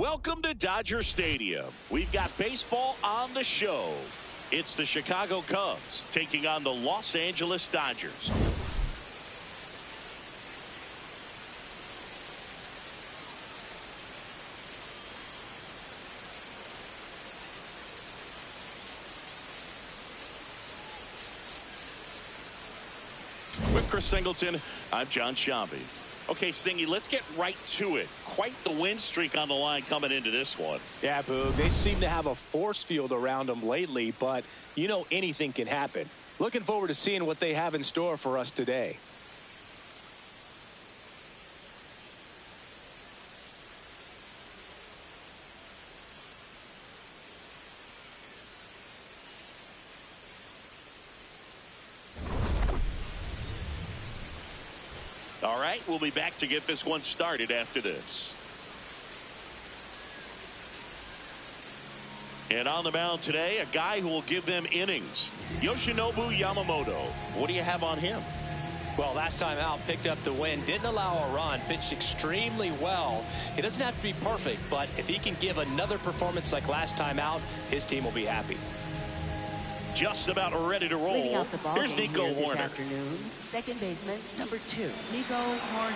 Welcome to Dodger Stadium. We've got baseball on the show. It's the Chicago Cubs taking on the Los Angeles Dodgers. With Chris Singleton, I'm John Shambi. Okay, Singy, let's get right to it. Quite the win streak on the line coming into this one. Yeah, Boog, they seem to have a force field around them lately, but you know anything can happen. Looking forward to seeing what they have in store for us today. All right, we'll be back to get this one started after this. And on the mound today, a guy who will give them innings. Yoshinobu Yamamoto. What do you have on him? Well, last time out, picked up the win, didn't allow a run, pitched extremely well. He doesn't have to be perfect, but if he can give another performance like last time out, his team will be happy. Just about ready to roll. Here's Nico Horner. This afternoon, second baseman, number 2, Nico Horner.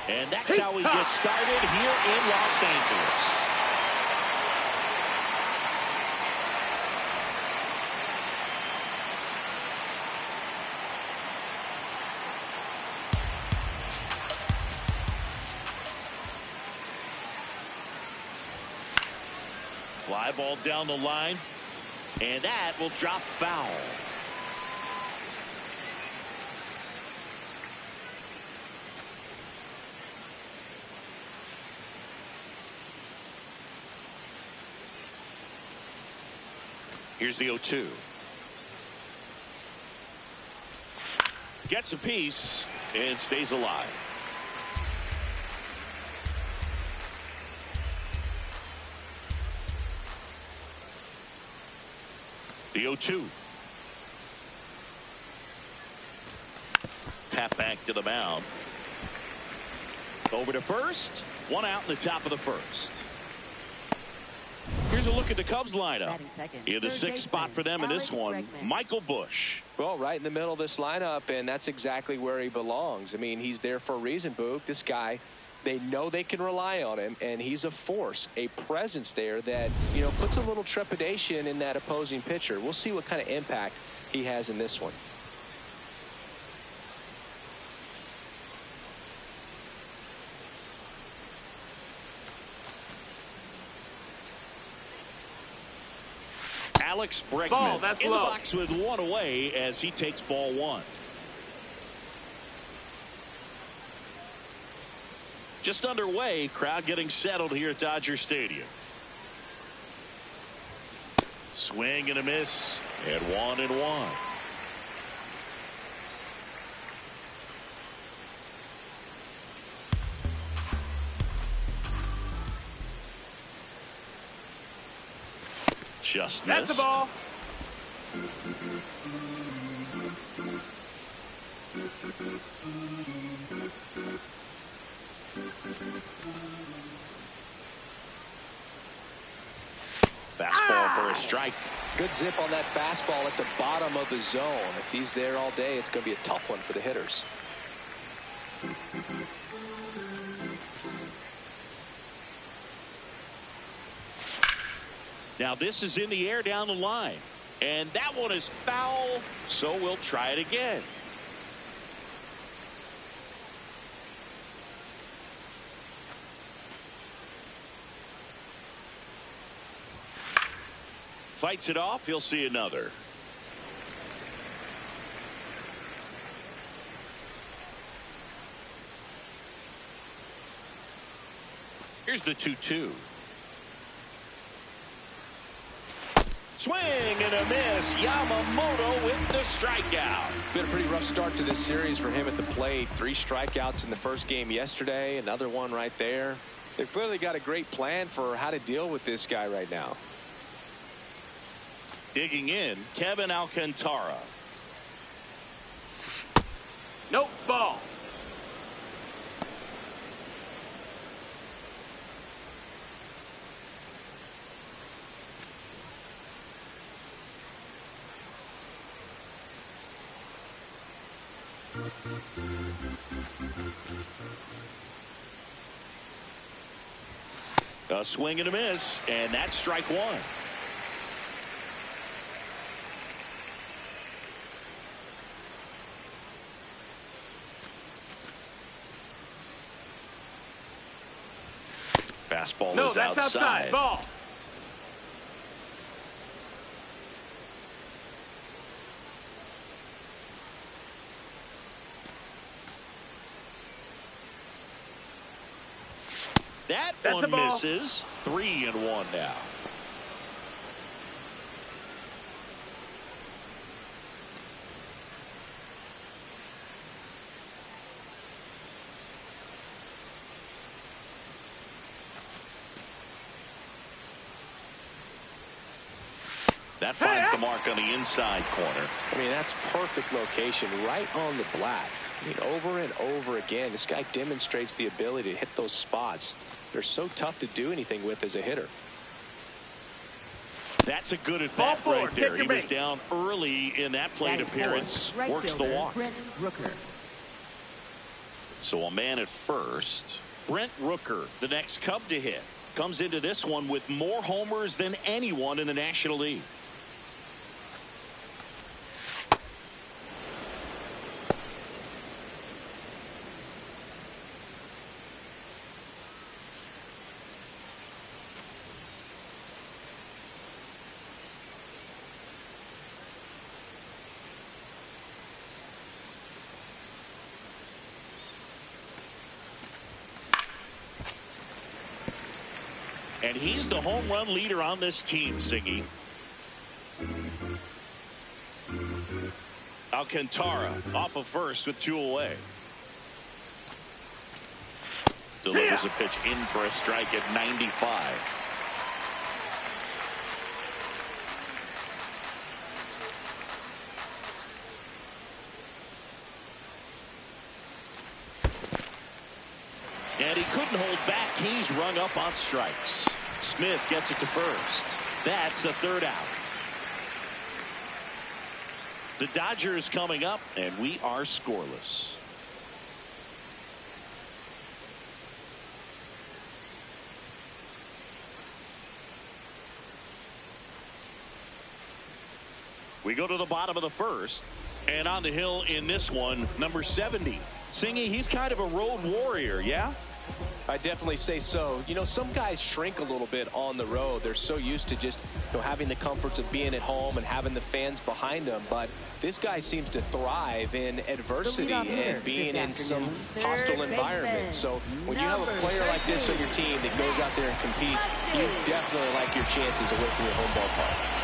And that's how we get started here in Los Angeles. Fly ball down the line, and that will drop foul. Here's the 0-2. Gets a piece and stays alive. The 0-2. Tap back to the mound. Over to first. One out in the top of the first. Here's a look at the Cubs lineup. In the sixth spot for them in this one, Michael Busch. Well, right in the middle of this lineup, and that's exactly where he belongs. I mean, he's there for a reason, Boog. This guy, they know they can rely on him, and he's a force, a presence there that, you know, puts a little trepidation in that opposing pitcher. We'll see what kind of impact he has in this one. Alex Bregman in the box with one away as he takes ball one. Just underway, crowd getting settled here at Dodger Stadium. Swing and a miss, and 1-1. Just missed. That's the ball. Fastball for a strike. Good zip on that fastball at the bottom of the zone. If he's there all day, it's going to be a tough one for the hitters. Now this is in the air down the line, and that one is foul, so we'll try it again. Fights it off, he'll see another. Here's the 2-2. Swing and a miss. Yamamoto with the strikeout. Been a pretty rough start to this series for him at the plate. 3 strikeouts in the first game yesterday. Another one right there. They've clearly got a great plan for how to deal with this guy right now. Digging in, Kevin Alcantara. Nope, ball. A swing and a miss, and that's strike one. Fastball No, is that's outside. Ball. That That's one a ball. misses. 3-1 now. That finds the mark on the inside corner. I mean, that's perfect location right on the black. I mean, over and over again, this guy demonstrates the ability to hit those spots. They're so tough to do anything with as a hitter. That's a good at bat Ball four, right there. take He your was base. down early in that plate Batting appearance. fourth, right Works the fielder, walk. Brent Rooker. So a man at first. Brent Rooker, the next Cub to hit, comes into this one with more homers than anyone in the National League. And he's the home run leader on this team, Ziggy. Alcantara off of first with 2 away. Delivers a pitch in for a strike at 95. And he couldn't hold back. He's rung up on strikes. Smith gets it to first. That's the third out. The Dodgers coming up, and we are scoreless. We go to the bottom of the first, and on the hill in this one, number 70. Singy, he's kind of a road warrior, yeah? I definitely say so. You know, some guys shrink a little bit on the road. They're so used to just, you know, having the comforts of being at home and having the fans behind them. But this guy seems to thrive in adversity and being in some hostile environment. So when you have a player like this on your team that goes out there and competes, you definitely like your chances away from your home ballpark.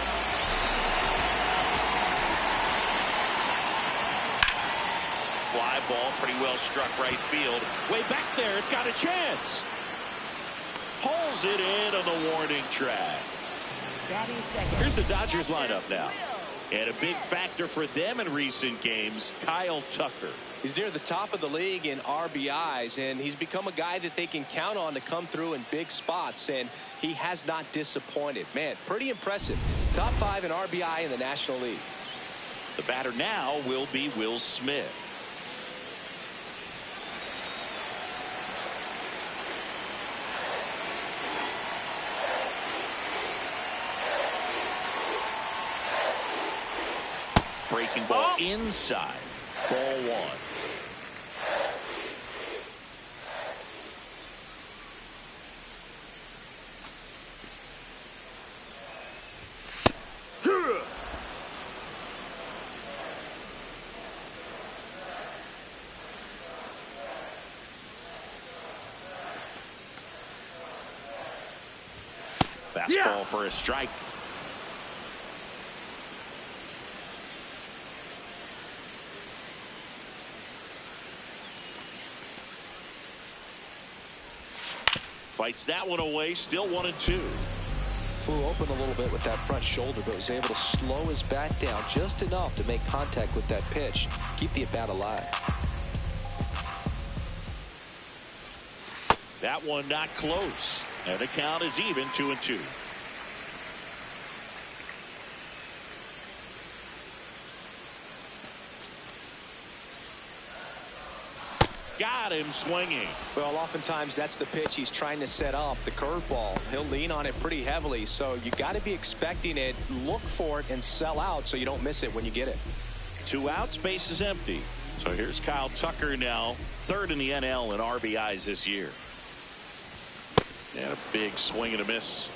Fly ball, pretty well struck right field. Way back there, it's got a chance. Pulls it in on the warning track. Batting second. Here's the Dodgers lineup now. And a big factor for them in recent games, Kyle Tucker. He's near the top of the league in RBIs, and he's become a guy that they can count on to come through in big spots, and he has not disappointed. Man, pretty impressive. Top 5 in RBI in the National League. The batter now will be Will Smith. Breaking ball inside. Ball 1. Fastball for a strike. Fights that one away. Still 1-2. flew open a little bit with that front shoulder, but was able to slow his bat down just enough to make contact with that pitch, keep the at-bat alive. That one not close, and the count is even 2-2. Got him swinging. Well, oftentimes that's the pitch he's trying to set up, the curveball. He'll lean on it pretty heavily, so you got to be expecting it, look for it, and sell out so you don't miss it when you get it. 2 outs, base is empty. So here's Kyle Tucker now, 3rd in the NL in RBIs this year. And a big swing and a miss.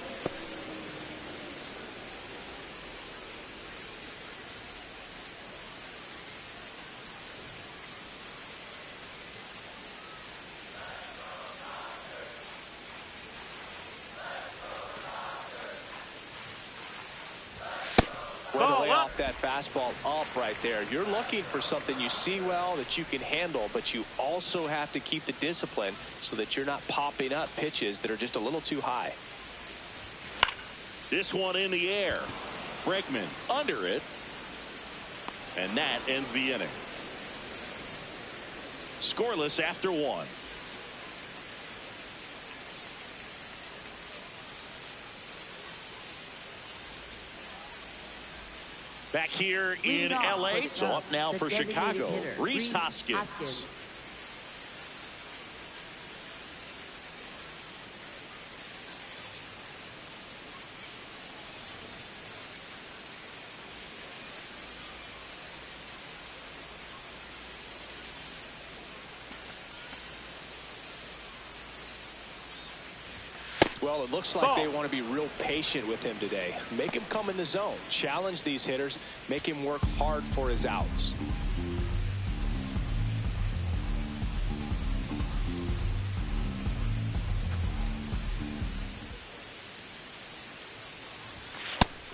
Way to lay off that fastball up right there. You're looking for something you see well that you can handle, but you also have to keep the discipline so that you're not popping up pitches that are just a little too high. This one in the air. Bregman under it. And that ends the inning. Scoreless after 1. Back here in LA, so up now for Chicago, Rhys Hoskins. Well, it looks like they want to be real patient with him today. Make him come in the zone. Challenge these hitters. Make him work hard for his outs.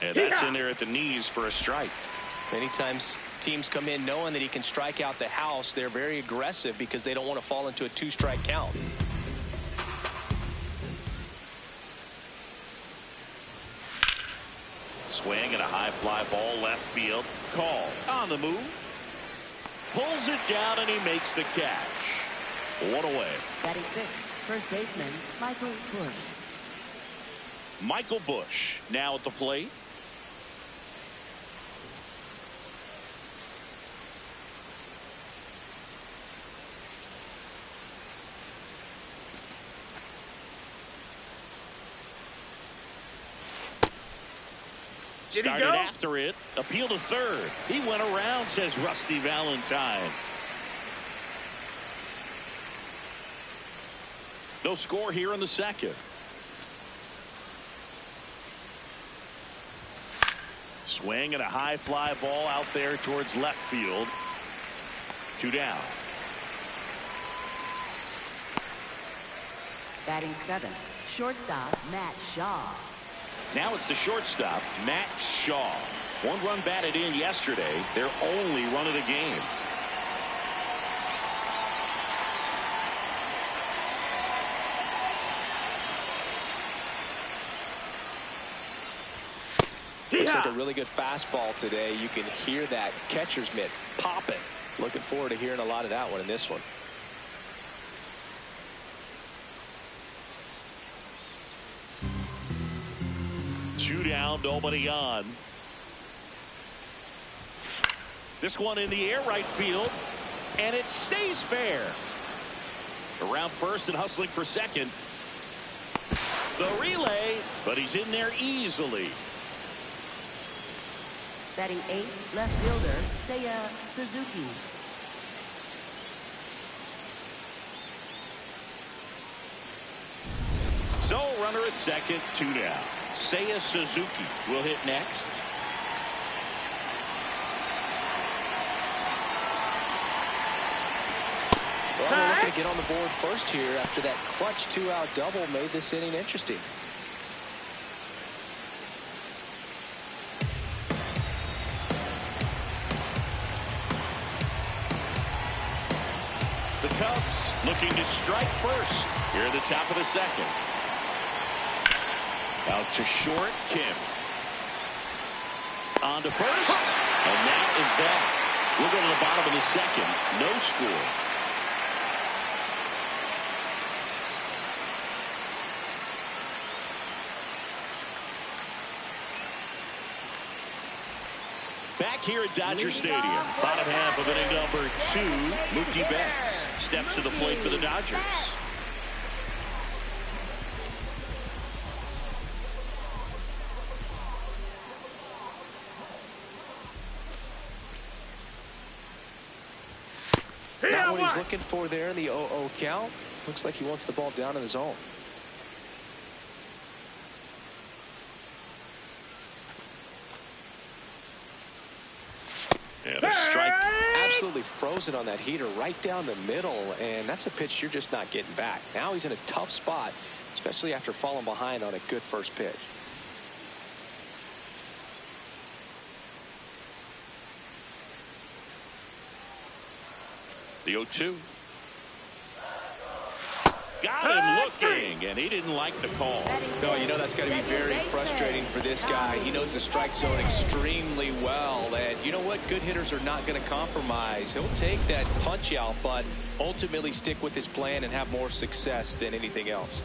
And that's in there at the knees for a strike. Many times teams come in knowing that he can strike out the house. They're very aggressive because they don't want to fall into a 2-strike count. Swing and a high fly ball left field. Call on the move. Pulls it down and he makes the catch. 1 away. Batting 6, first baseman Michael Busch. Michael Busch now at the plate. Started after it. Appeal to 3rd. He went around, says Rusty Valentine. No score here in the 2nd. Swing and a high fly ball out there towards left field. 2 down. Batting 7, shortstop Matt Shaw. Now it's the shortstop, Matt Shaw. 1 run batted in yesterday. Their only run of the game. Looks like a really good fastball today. You can hear that catcher's mitt pop it. Looking forward to hearing a lot of that one in this one. Two down, nobody on. This one in the air right field, and it stays fair. Around first and hustling for second. The relay, but he's in there easily. Batting 8, left fielder Seiya Suzuki. So runner at second, 2 down. Seiya Suzuki will hit next. Well, they're looking to get on the board first here after that clutch 2-out double made this inning interesting. The Cubs looking to strike first here at the top of the 2nd. Out to short, Kim. On to first, and that is that. We'll go to the bottom of the second. No score. Back here at Dodger Stadium, bottom half of inning number 2, Mookie Betts steps to the plate for the Dodgers. Not what he's looking for there in the 0-0 count. Looks like he wants the ball down in the zone. And a strike. Absolutely frozen on that heater right down the middle, and that's a pitch you're just not getting back. Now he's in a tough spot, especially after falling behind on a good first pitch. The 0-2. Got him looking, and he didn't like the call. No, you know that's got to be very frustrating for this guy. He knows the strike zone extremely well, and you know what? Good hitters are not going to compromise. He'll take that punch out, but ultimately stick with his plan and have more success than anything else.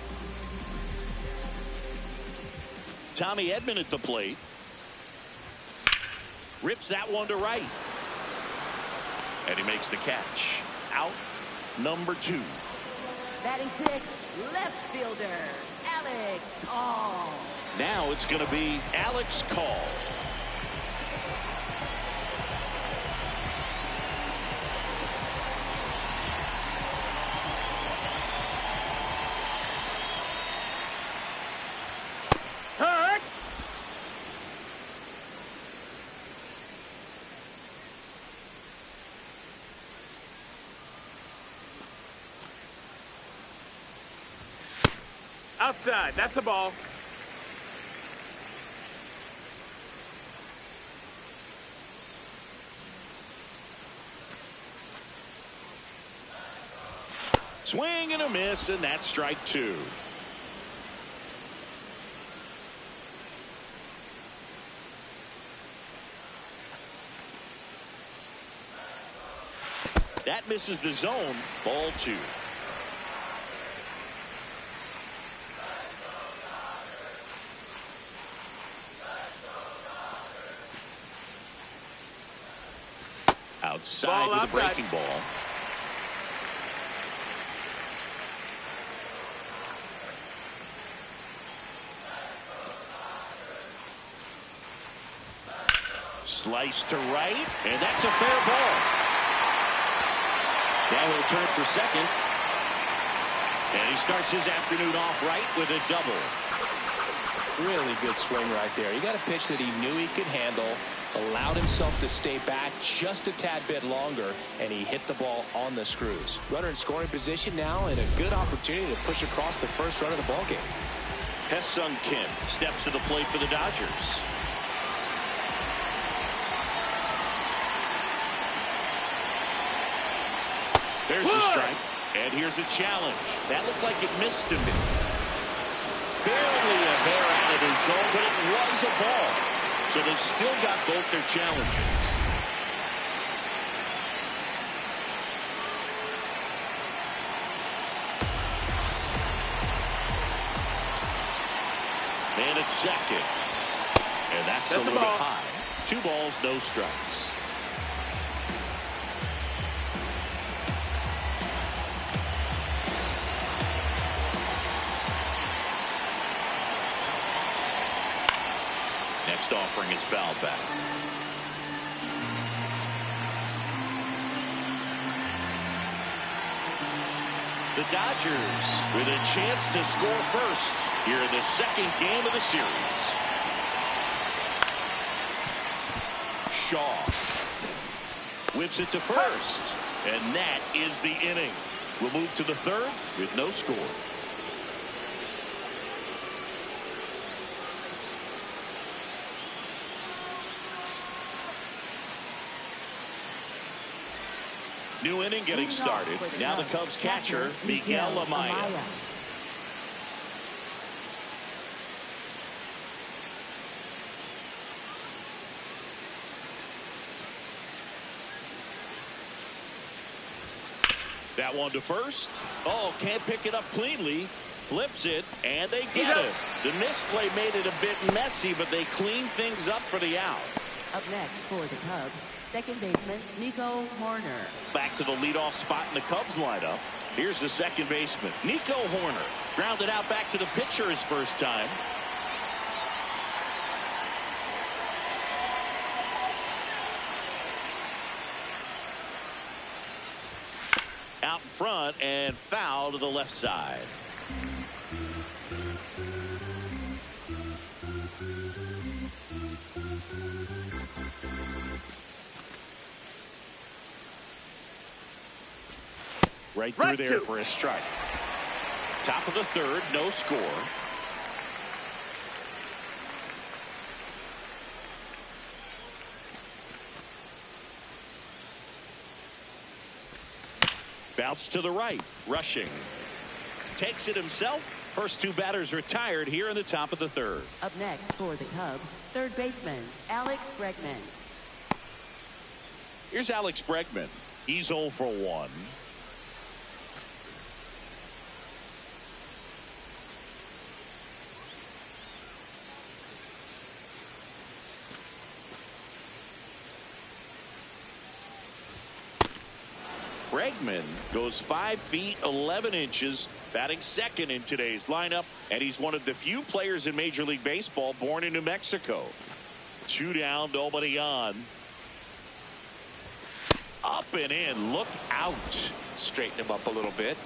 Tommy Edman at the plate. Rips that one to right. And he makes the catch. Out number 2. Batting 6th, left fielder, Alex Call. Now it's going to be Alex Call. Outside. That's a ball. Swing and a miss, and that's strike 2. That misses the zone. Ball 2. Outside with a breaking ball. Slice to right, and that's a fair ball. Now he'll turn for second. And he starts his afternoon off right with a double. Really good swing right there. He got a pitch that he knew he could handle, allowed himself to stay back just a tad bit longer, and he hit the ball on the screws. Runner in scoring position now, and a good opportunity to push across the first run of the ballgame. Ha-Seong Kim steps to the plate for the Dodgers. There's the strike, and here's a challenge. That looked like it missed to me. Barely a hair out of the zone, but it was a ball. So they've still got both their challenges. And it's second. And that's a little bit high. 2 balls, no strikes. Next offering is fouled back. The Dodgers with a chance to score first here in the second game of the series. Shaw whips it to first, and that is the inning. We'll move to the third with no score. New inning getting started. Now the Cubs catcher, Miguel Amaya. That one to first. Oh, can't pick it up cleanly. Flips it, and they get it. The misplay made it a bit messy, but they cleaned things up for the out. Up next for the Cubs, second baseman Nico Horner. Back to the leadoff spot in the Cubs lineup. Here's the second baseman, Nico Horner. Grounded out back to the pitcher his first time. Out in front and foul to the left side. Right through there for a strike. Top of the third, no score. Bounce to the right, rushing. Takes it himself. First two batters retired here in the top of the third. Up next for the Cubs, third baseman Alex Bregman. Here's Alex Bregman. He's 0 for 1. Bregman goes 5 feet 11 inches, batting second in today's lineup, and he's one of the few players in Major League Baseball born in New Mexico. 2 down, nobody on. Up and in, look out. Straighten him up a little bit.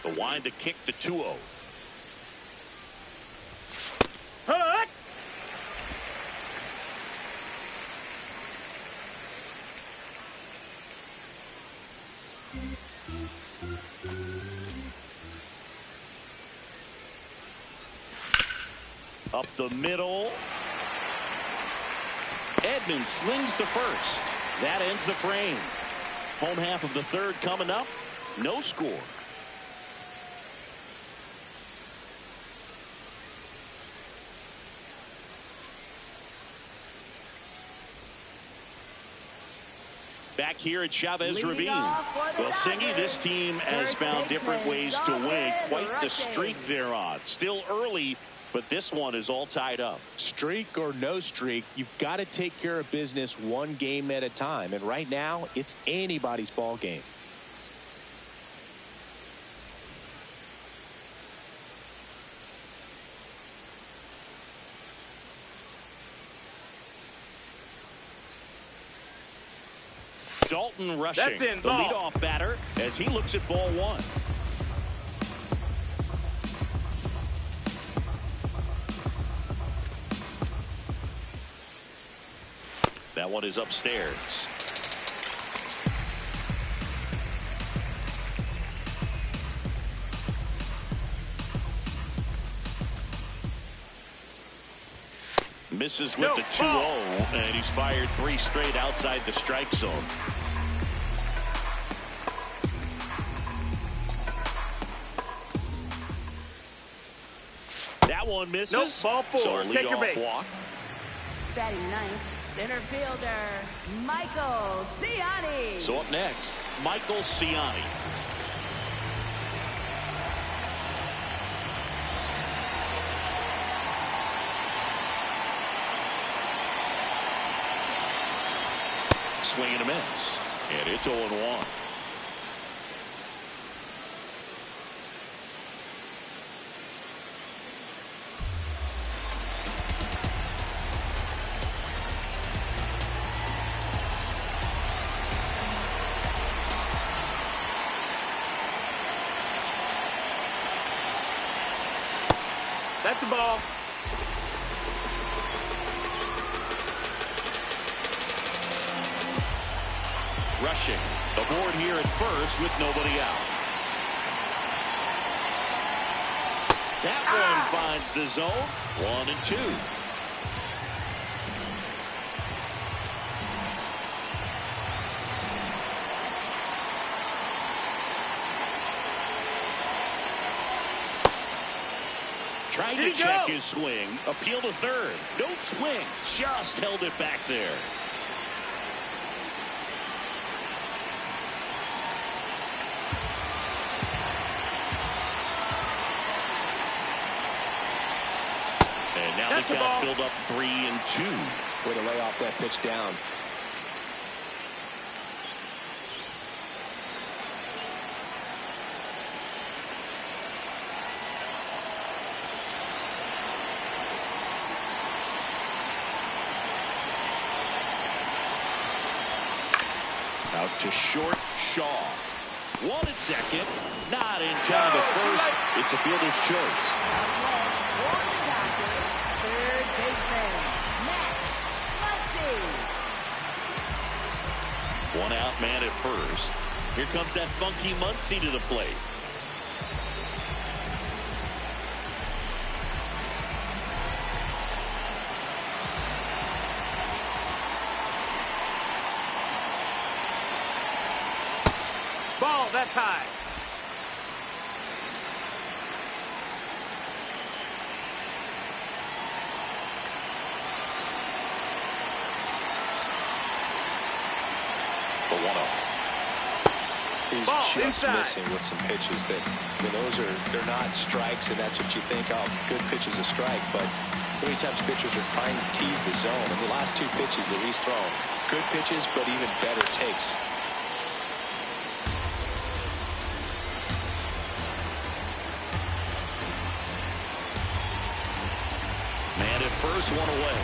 The wind to kick the 2-0. Hut! Up the middle. Edmonds slings to first. That ends the frame. Home half of the third coming up. No score. Back here at Chavez Ravine. Well, Singy, this team has found different ways to win. Quite the streak they're on. Still early, but this one is all tied up. Streak or no streak, you've got to take care of business one game at a time. And right now, it's anybody's ball game. Dalton rushing, That's in, the ball. leadoff batter, as he looks at ball one. That one is upstairs. Misses with the 2-0, and he's fired 3 straight outside the strike zone. That one misses. Nope, ball 4. So Take your leadoff base. walk. Batting ninth, center fielder Michael Ciani. So up next, Michael Ciani. Swing and a miss, and it's 0-1. That's a ball. Rushing aboard here at first with nobody out. That one finds the zone. 1-2. Trying to check his swing. Appeal to third. No swing. Just held it back there. And now the count filled up 3-2. Way to lay off that pitch down. Out to short, Shaw. 1 at second. Not in time at first. It's a fielder's choice. Third baseman, Matt Muncy. 1 out man at first. Here comes that funky Muncy to the plate. Ball, that's high. The 1-0. He's Ball, just inside. missing with some pitches that, I mean, they're not strikes, and that's what you think, oh, good pitch is a strike, but so many times pitchers are trying to tease the zone. And the last 2 pitches that he's thrown, good pitches, but even better takes. Man at first, 1 away.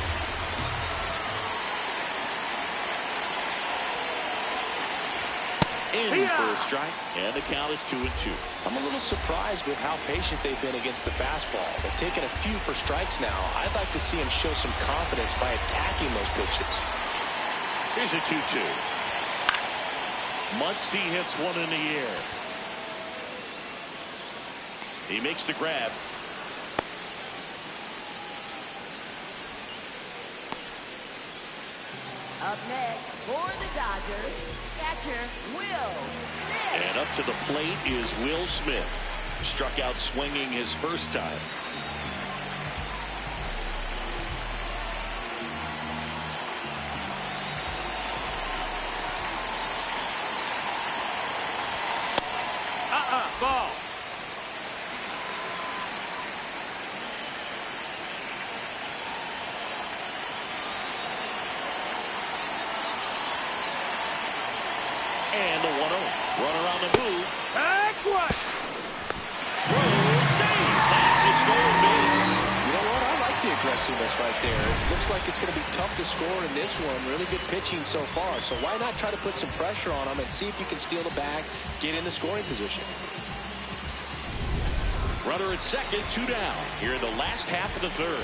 In for a strike, and the count is 2-2. I'm a little surprised with how patient they've been against the fastball. They've taken a few for strikes now. I'd like to see him show some confidence by attacking those pitches. Here's a 2-2. Muncy hits one in the air. He makes the grab. Up next for the Dodgers, catcher Will Smith. And up to the plate is Will Smith. Struck out swinging his first time. Ball. And the 1-0. Runner on the move. Heck what? Save. That's a stolen base. You know what? I like the aggressiveness right there. It looks like it's going to be tough to score in this one. Really good pitching so far. So why not try to put some pressure on them and see if you can steal the bag, get in the scoring position. Runner at second, 2 down. Here in the last half of the third.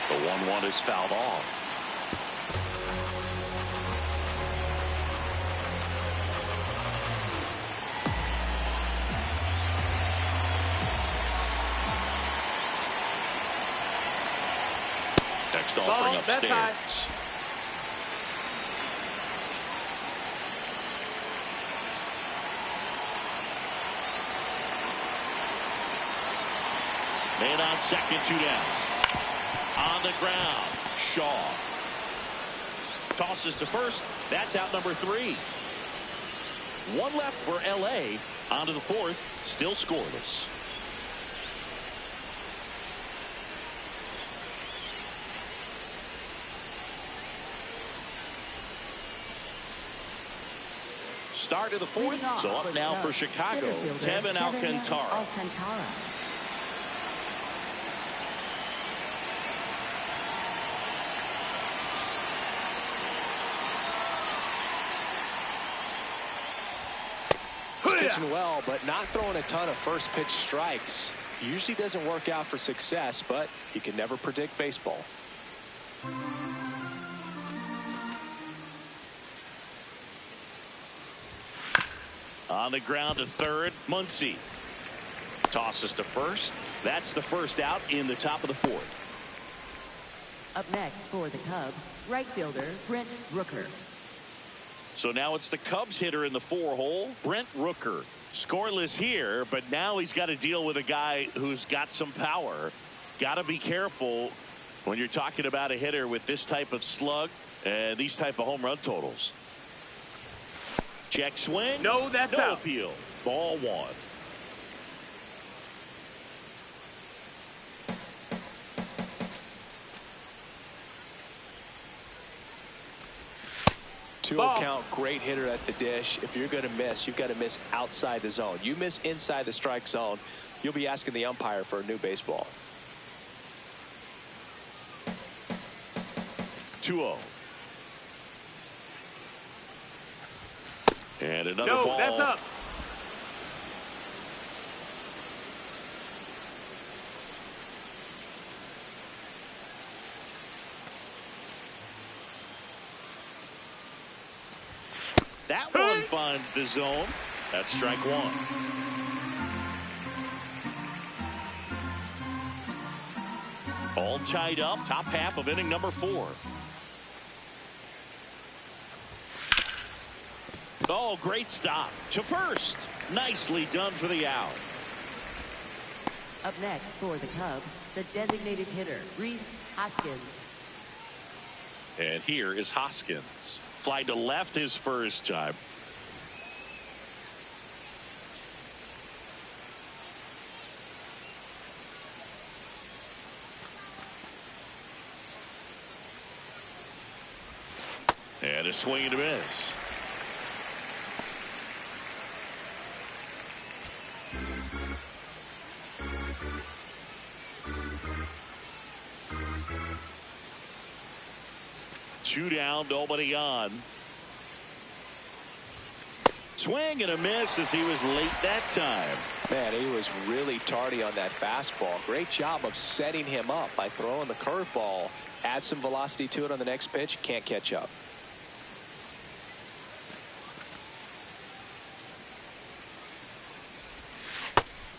The 1-1 is fouled off. Next offering Ball, that's high. upstairs. Man on second, 2 down. On the ground, Shaw. Tosses to first. That's out number 3. 1 left for L.A. On to the 4th. Still scoreless. Start of the 4th. So up now for Chicago, Kevin Alcantara. He's pitching well, but not throwing a ton of first pitch strikes. Usually doesn't work out for success, but you can never predict baseball. On the ground to third, Muncy. Tosses to first. That's the first out in the top of the 4th. Up next for the Cubs, right fielder Brent Rooker. So now it's the Cubs hitter in the 4-hole, Brent Rooker. Scoreless here, but now he's got to deal with a guy who's got some power. Got to be careful when you're talking about a hitter with this type of slug and these type of home run totals. Check swing. No, that's no out. appeal. Ball 1. Two-0 count, great hitter at the dish. If you're going to miss, you've got to miss outside the zone. You miss inside the strike zone, you'll be asking the umpire for a new baseball. 2-0. And another No, ball. that's up. That one finds the zone. That's strike 1. All tied up, top half of inning number 4. Oh, great stop to first. Nicely done for the out. Up next for the Cubs, the designated hitter Rhys Hoskins. And here is Hoskins. Fly to left his first time. And a swing and a miss. Two down, nobody on. Swing and a miss as he was late that time. Man, he was really tardy on that fastball. Great job of setting him up by throwing the curveball. Add some velocity to it on the next pitch. Can't catch up.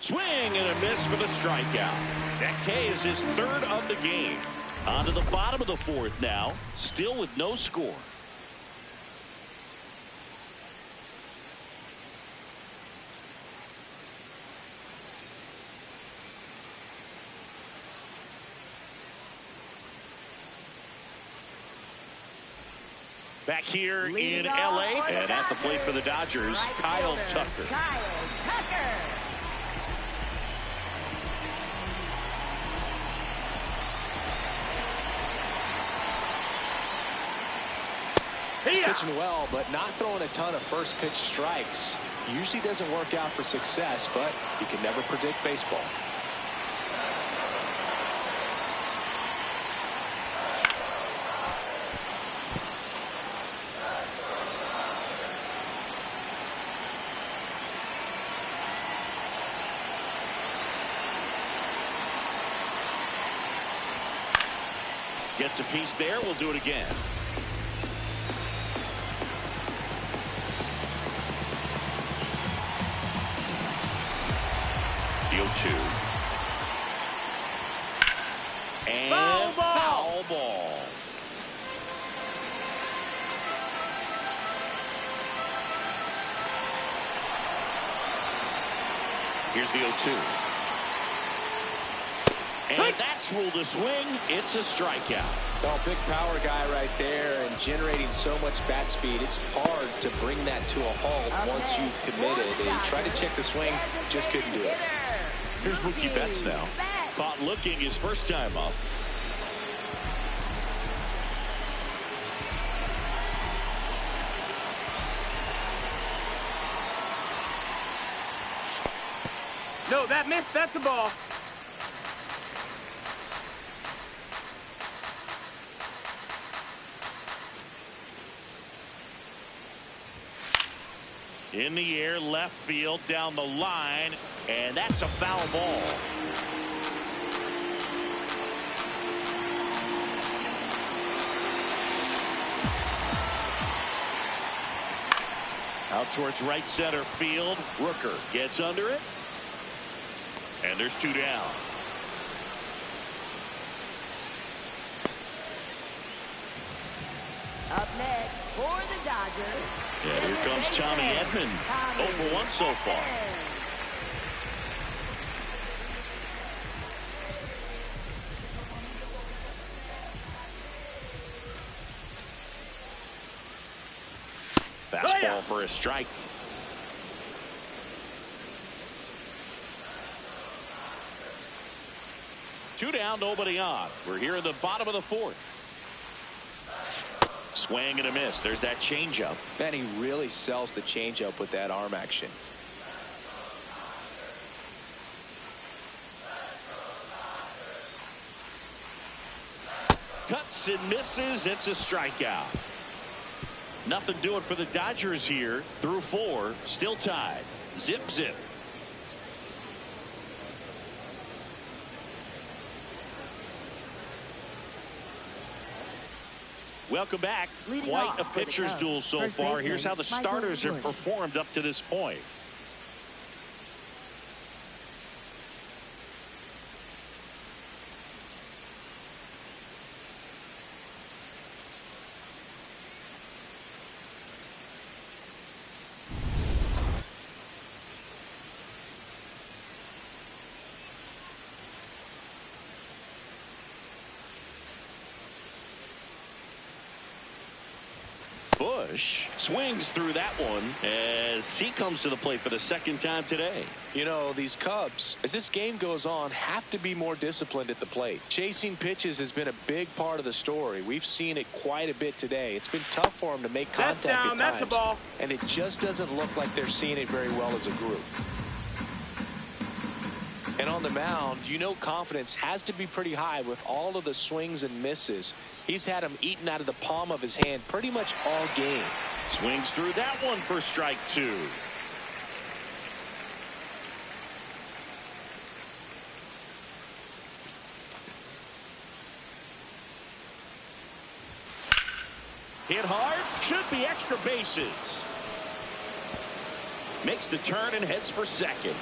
Swing and a miss for the strikeout. That K is his 3rd of the game. On to the bottom of the 4th now, still with no score. Back here in LA and at the plate for the Dodgers, Kyle Tucker. Kyle Tucker. He's pitching well, but not throwing a ton of first pitch strikes. Usually doesn't work out for success, but you can never predict baseball. Gets a piece there. We'll do it again. The 0-2. And Foul ball. Foul ball. Here's the 0-2. And that's ruled a swing. It's a strikeout. Oh, big power guy right there and generating so much bat speed. It's hard to bring that to a halt once you've committed. He tried to check the swing, just couldn't do it. Here's Mookie Betts now. Caught looking his first time up. No, that missed. That's a ball. In the air, left field, down the line, and that's a foul ball. Out towards right center field. Rooker gets under it. And there's 2 down. For the Dodgers. Yeah, here comes Tommy Edman. 0 for 1 so far. Fastball for a strike. Two down, nobody on. We're here in the bottom of the fourth. Swing and a miss. There's that changeup. Man, he really sells the changeup with that arm action. Cuts and misses. It's a strikeout. Nothing doing for the Dodgers here. Through 4. Still tied. Zip, zip. Welcome back. Quite a pitcher's duel so far. Here's how the starters have performed up to this point. Bush swings through that one as he comes to the plate for the second time today. You know, these Cubs, as this game goes on, have to be more disciplined at the plate. Chasing pitches has been a big part of the story. We've seen it quite a bit today. It's been tough for them to make contact at times. That's a ball. And it just doesn't look like they're seeing it very well as a group. And on the mound, you know, confidence has to be pretty high with all of the swings and misses. He's had them eaten out of the palm of his hand pretty much all game. Swings through that one for strike 2. Hit hard. Should be extra bases. Makes the turn and heads for second.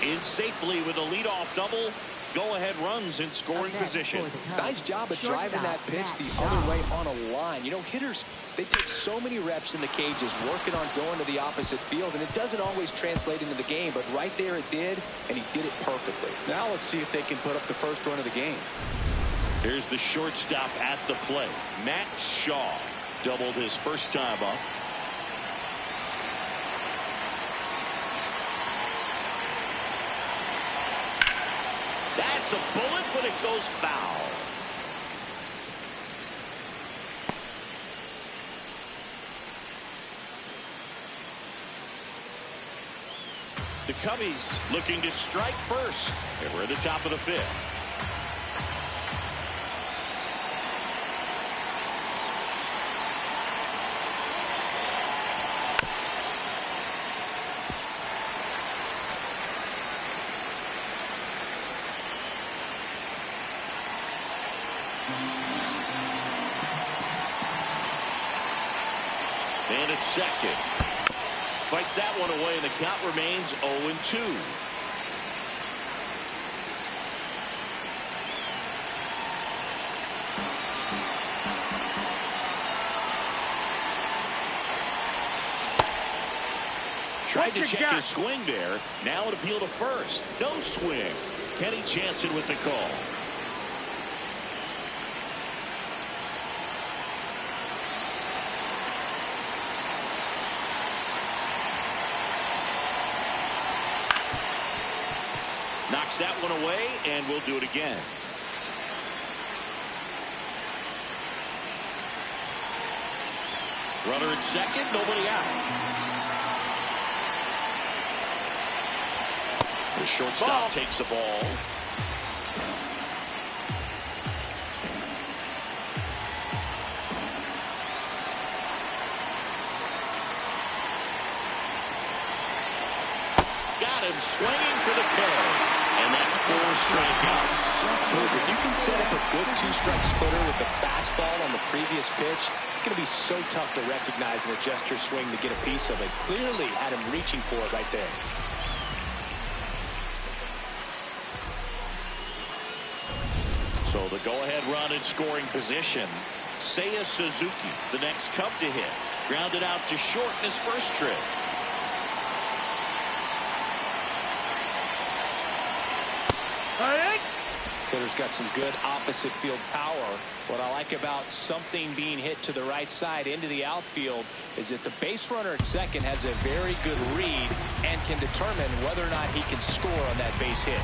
In safely with a leadoff double. Go-ahead runs in scoring position. Nice job of driving that pitch the other way on a line. You know, hitters, they take so many reps in the cages working on going to the opposite field, and it doesn't always translate into the game, but right there it did, and he did it perfectly. Now let's see if they can put up the first run of the game. Here's the shortstop at the plate. Matt Shaw doubled his first time up. That's a bullet, but it goes foul. The Cubbies looking to strike first. And we're at the top of the 5th. And it's second. Fights that one away, and the count remains 0-2. Tried to check his swing there. Now an appeal to first. No swing. Kenny Jansen with the call. Knocks that one away, and we'll do it again. Runner at second, nobody out. The shortstop takes the ball. Got him swinging for the kill. And that's 4 strikeouts. If you can set up a good 2-strike splitter with the fastball on the previous pitch, it's going to be so tough to recognize and adjust your swing to get a piece of it. Clearly had him reaching for it right there. So the go-ahead run in scoring position. Seiya Suzuki, the next Cub to hit. Grounded out to short in his first trip. Hitter's got some good opposite field power. What I like about something being hit to the right side into the outfield is that the base runner at second has a very good read and can determine whether or not he can score on that base hit.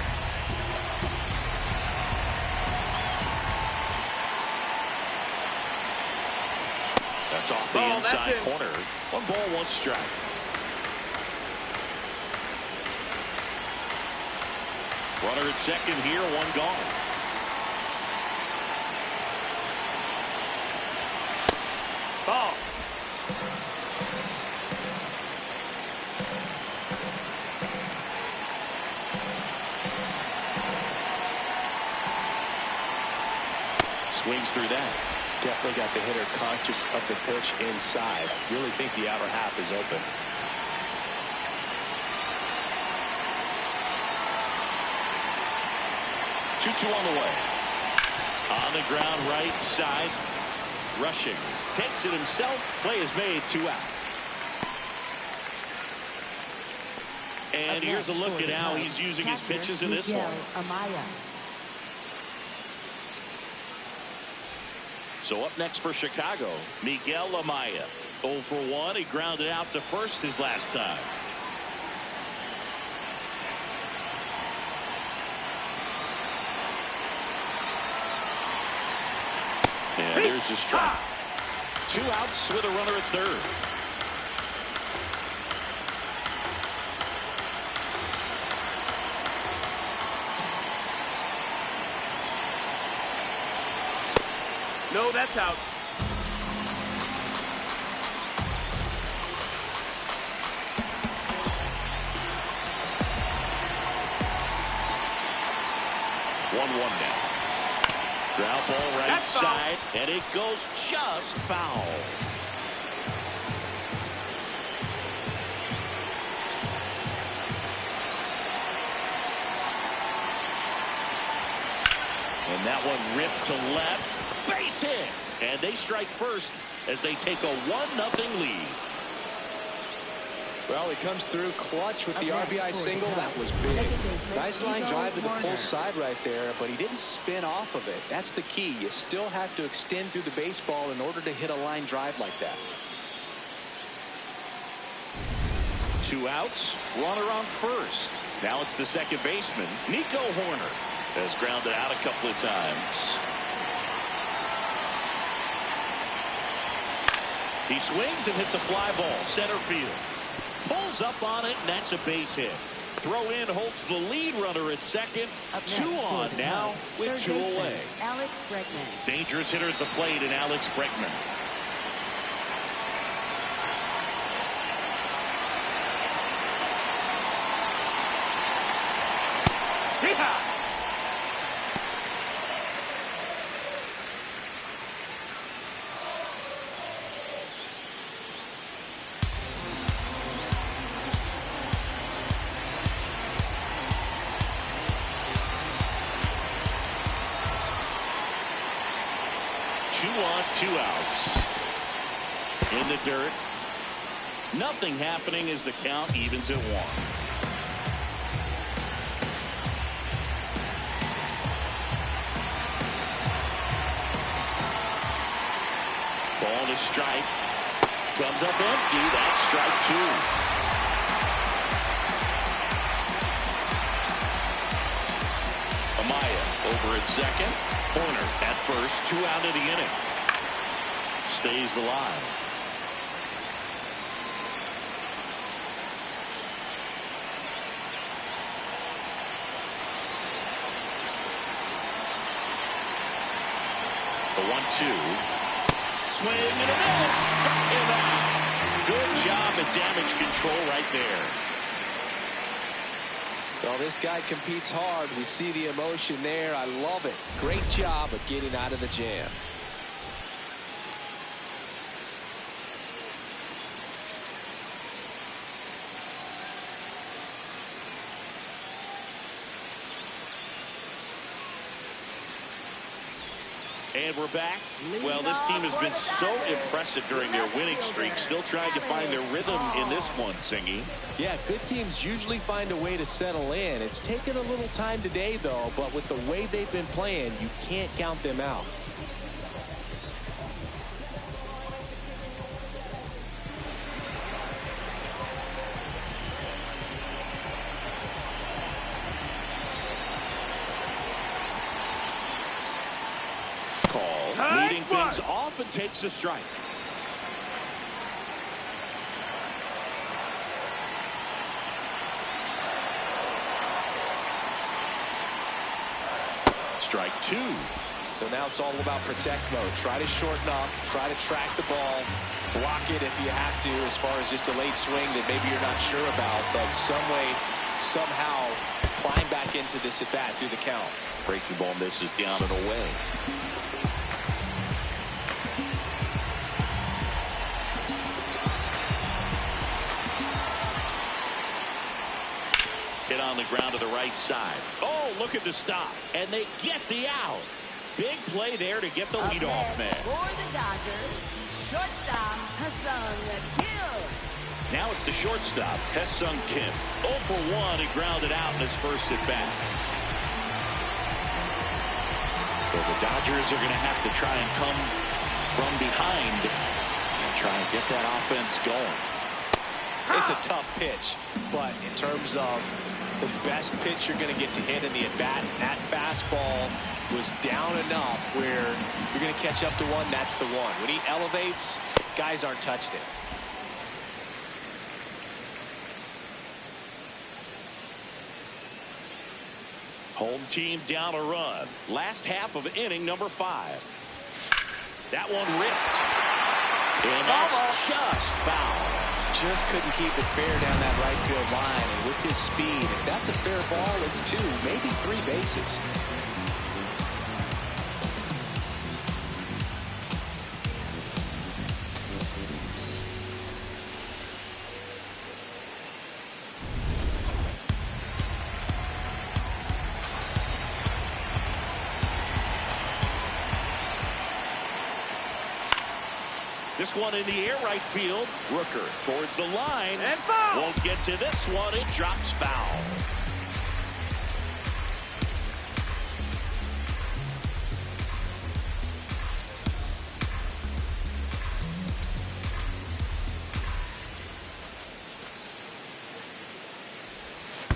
That's off the inside corner. 1 ball, 1 strike. Runner at second here, 1 gone. Ball. Swings through that. Definitely got the hitter conscious of the pitch inside. Really think the outer half is open. Two on the way. On the ground right side. Rushing. Takes it himself. Play is made. 2 out. And here's a look at how he's using his pitches in this one. So up next for Chicago, Miguel Amaya. 0 for 1. He grounded out to first his last time. And there's the strike. 2 outs with a runner at third. No, that's out. One now. Ground ball right That's side, and it goes just foul. And that one ripped to left. Base hit. And they strike first as they take a 1-0 lead. Well, he comes through clutch with the RBI single. That was big. Nice line drive to the pull side right there, but he didn't spin off of it. That's the key. You still have to extend through the baseball in order to hit a line drive like that. 2 outs. Runner on first. Now it's the second baseman, Nico Horner, has grounded out a couple of times. He swings and hits a fly ball center field. Pulls up on it, and that's a base hit. Throw in holds the lead runner at second. 2 on now with 2 away. Alex Bregman. Dangerous hitter at the plate in Alex Bregman. Yeehaw! Two outs. In the dirt. Nothing happening as the count evens at 1. Ball to strike. Comes up empty. That's strike 2. Amaya over at second. Horner at first. 2 out of the inning. Stays alive. The 1-2. Swing and a miss. Struck him out. Good job at damage control right there. Well, this guy competes hard. We see the emotion there. I love it. Great job of getting out of the jam. And we're back. Well, this team has been so impressive during their winning streak. Still trying to find their rhythm in this one, Singy. Yeah, good teams usually find a way to settle in. It's taken a little time today, though, but with the way they've been playing, you can't count them out. Leading things off and takes a strike. Strike two. So now it's all about protect mode. Try to shorten up, try to track the ball, block it if you have to, as far as just a late swing that maybe you're not sure about, but some way, somehow climb back into this at bat through the count. Breaking ball misses down and away. Hit on the ground to the right side. Oh, look at the stop. And they get the out. Big play there to get the leadoff man. For the Dodgers, shortstop, Ha-Seong Kim. Now it's the shortstop, Ha-Seong Kim. 0 for 1. He grounded out in his first at bat. So the Dodgers are going to have to try and come from behind and try and get that offense going. It's a tough pitch, but in terms of the best pitch you're going to get to hit in the at-bat, that fastball was down enough where you're going to catch up to one. That's the one. When he elevates, guys aren't touched it. Home team down a run. Last half of inning number 5. That one ripped. And that's just foul. Just couldn't keep it fair down that right field line. And with his speed, if that's a fair ball, it's 2, maybe 3 bases. This one in the air right field. Rooker towards the line. And foul. Won't get to this one. It drops foul.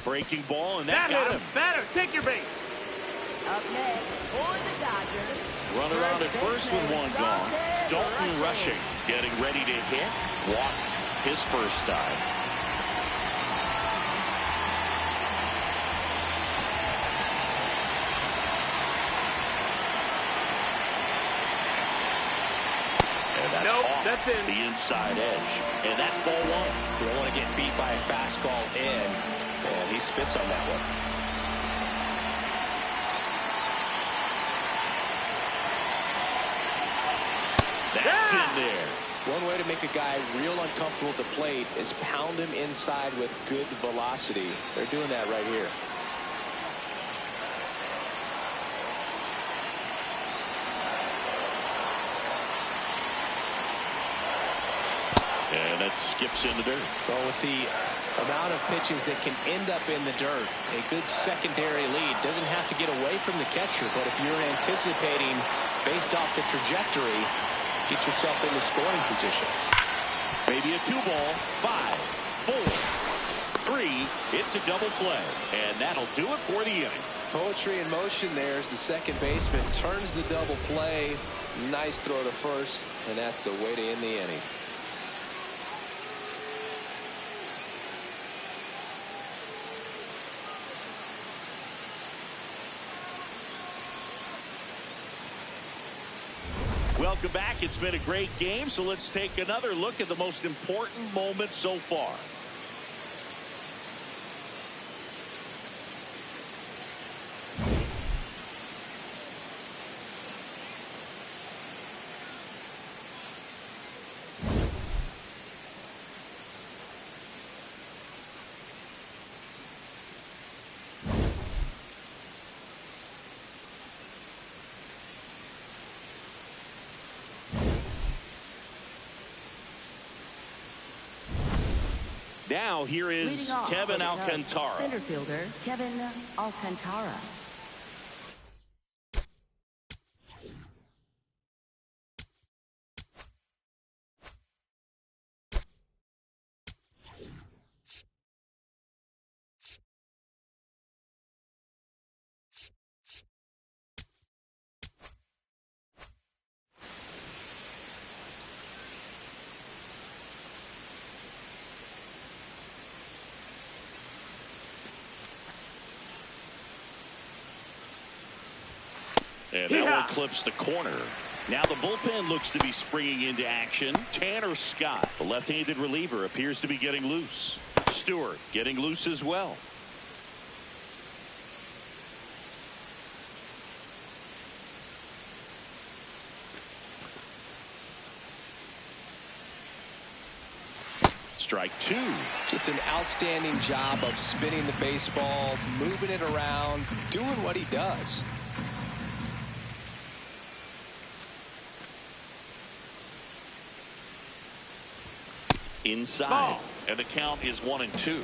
Breaking ball, and that got him. Batter, take your base. Up next for the Dodgers. Runner on at first with one gone. Dalton rushing, getting ready to hit. Walked his first time. And that's off that's in. the inside edge. And that's ball 1. You don't want to get beat by a fastball in. And he spits on that one. That's in there. One way to make a guy real uncomfortable at the plate is pound him inside with good velocity. They're doing that right here. And that skips in the dirt. Well, with the amount of pitches that can end up in the dirt, a good secondary lead doesn't have to get away from the catcher, but if you're anticipating based off the trajectory, get yourself in the scoring position. Maybe a 2-ball. 5, 4, 3. It's a double play. And that'll do it for the inning. Poetry in motion there as the second baseman turns the double play. Nice throw to first, and that's the way to end the inning. Welcome back. It's been a great game, so let's take another look at the most important moment so far. Now here is Leading off Kevin for the Cubs, Alcantara. center fielder Kevin Alcantara. And that one clips the corner. Now the bullpen looks to be springing into action. Tanner Scott, the left-handed reliever, appears to be getting loose. Stewart getting loose as well. Strike two. Just an outstanding job of spinning the baseball, moving it around, doing what he does. Inside. Ball. And the count is 1-2.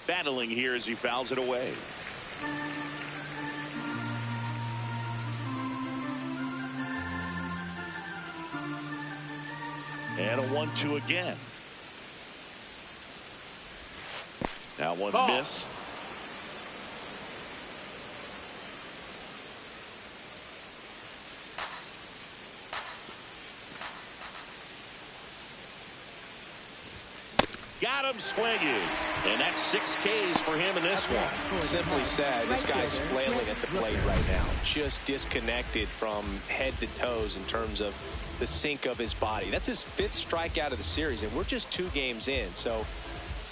Battling here as he fouls it away. And a 1-2 again. That one missed. Got him swinging. And that's 6 Ks for him in this one. Simply said, this guy's flailing at the plate right now. Just disconnected from head to toes in terms of the sink of his body. That's his 5th strikeout of the series, and we're just 2 games in. So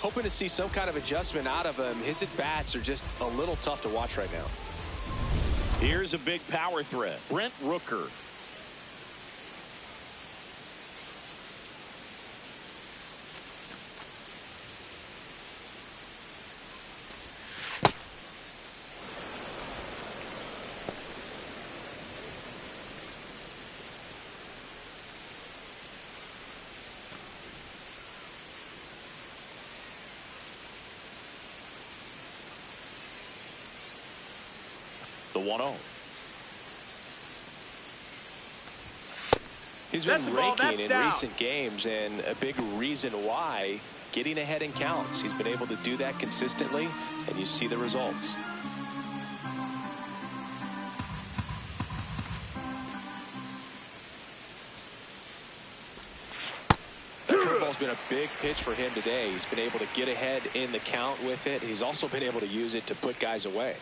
hoping to see some kind of adjustment out of him. His at-bats are just a little tough to watch right now. Here's a big power threat. Brent Rooker. The 1-0. He's been raking in recent games, and a big reason why, getting ahead in counts. He's been able to do that consistently, and you see the results. That curveball's been a big pitch for him today. He's been able to get ahead in the count with it. He's also been able to use it to put guys away.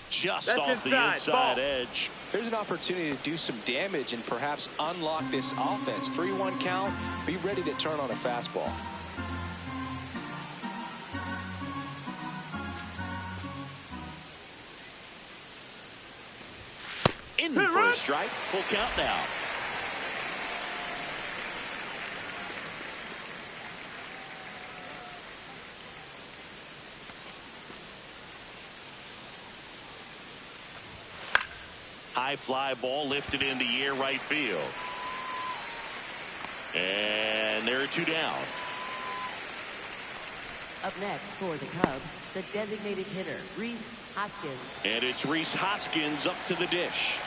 Just off the inside edge. Here's an opportunity to do some damage and perhaps unlock this offense. 3-1 count. Be ready to turn on a fastball. In for a strike. Full count now. High fly ball lifted in the air right field. And there are 2 down. Up next for the Cubs, the designated hitter, Rhys Hoskins. And it's Rhys Hoskins up to the dish.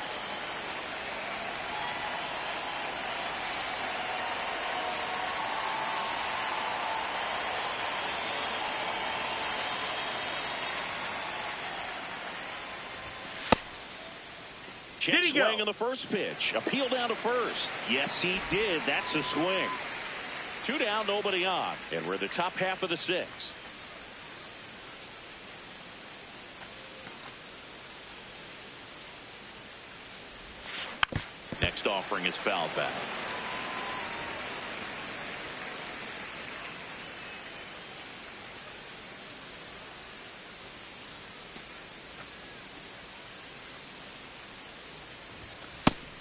Check swing on the first pitch. Appeal down to first. Yes, he did. That's a swing. 2 down, nobody on. And we're in the top half of the 6th. Next offering is fouled back.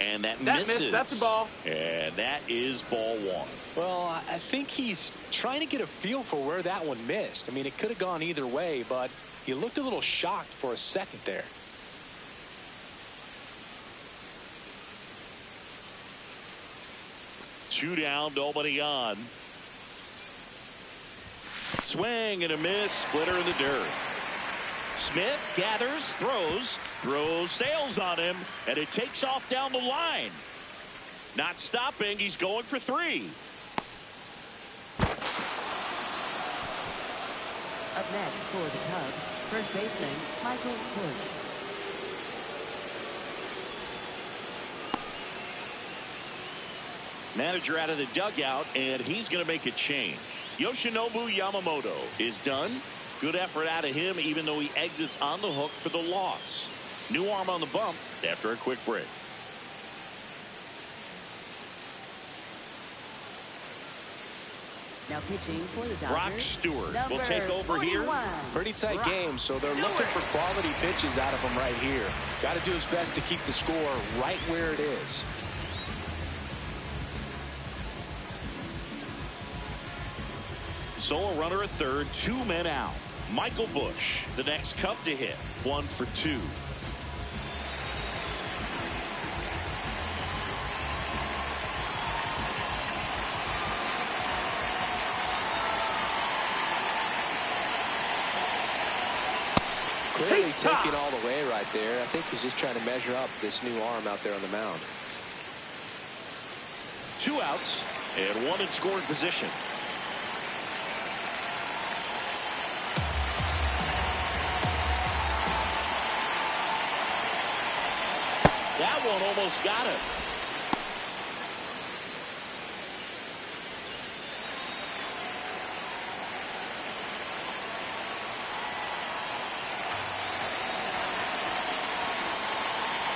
And that missed. misses. That's a ball. And that is ball one. Well, I think he's trying to get a feel for where that one missed. I mean, it could have gone either way, but he looked a little shocked for a second there. Two down, nobody on. Swing and a miss, splitter in the dirt. Smith gathers, throws, sails on him, and it takes off down the line. Not stopping, he's going for three. Up next for the Cubs, first baseman Michael Busch. Manager out of the dugout, and he's going to make a change. Yoshinobu Yamamoto is done. Good effort out of him, even though he exits on the hook for the loss. New arm on the bump after a quick break. Now pitching for the Dodgers, Brock Stewart will number take over 41. here. Pretty tight Brock game, so they're Stewart. looking for quality pitches out of him right here. Got to do his best to keep the score right where it is. So a runner at third, two men out. Michael Busch, the next Cub to hit, 1 for 2. Clearly taking all the way right there. I think he's just trying to measure up this new arm out there on the mound. 2 outs and 1 in scoring position. That one almost got him.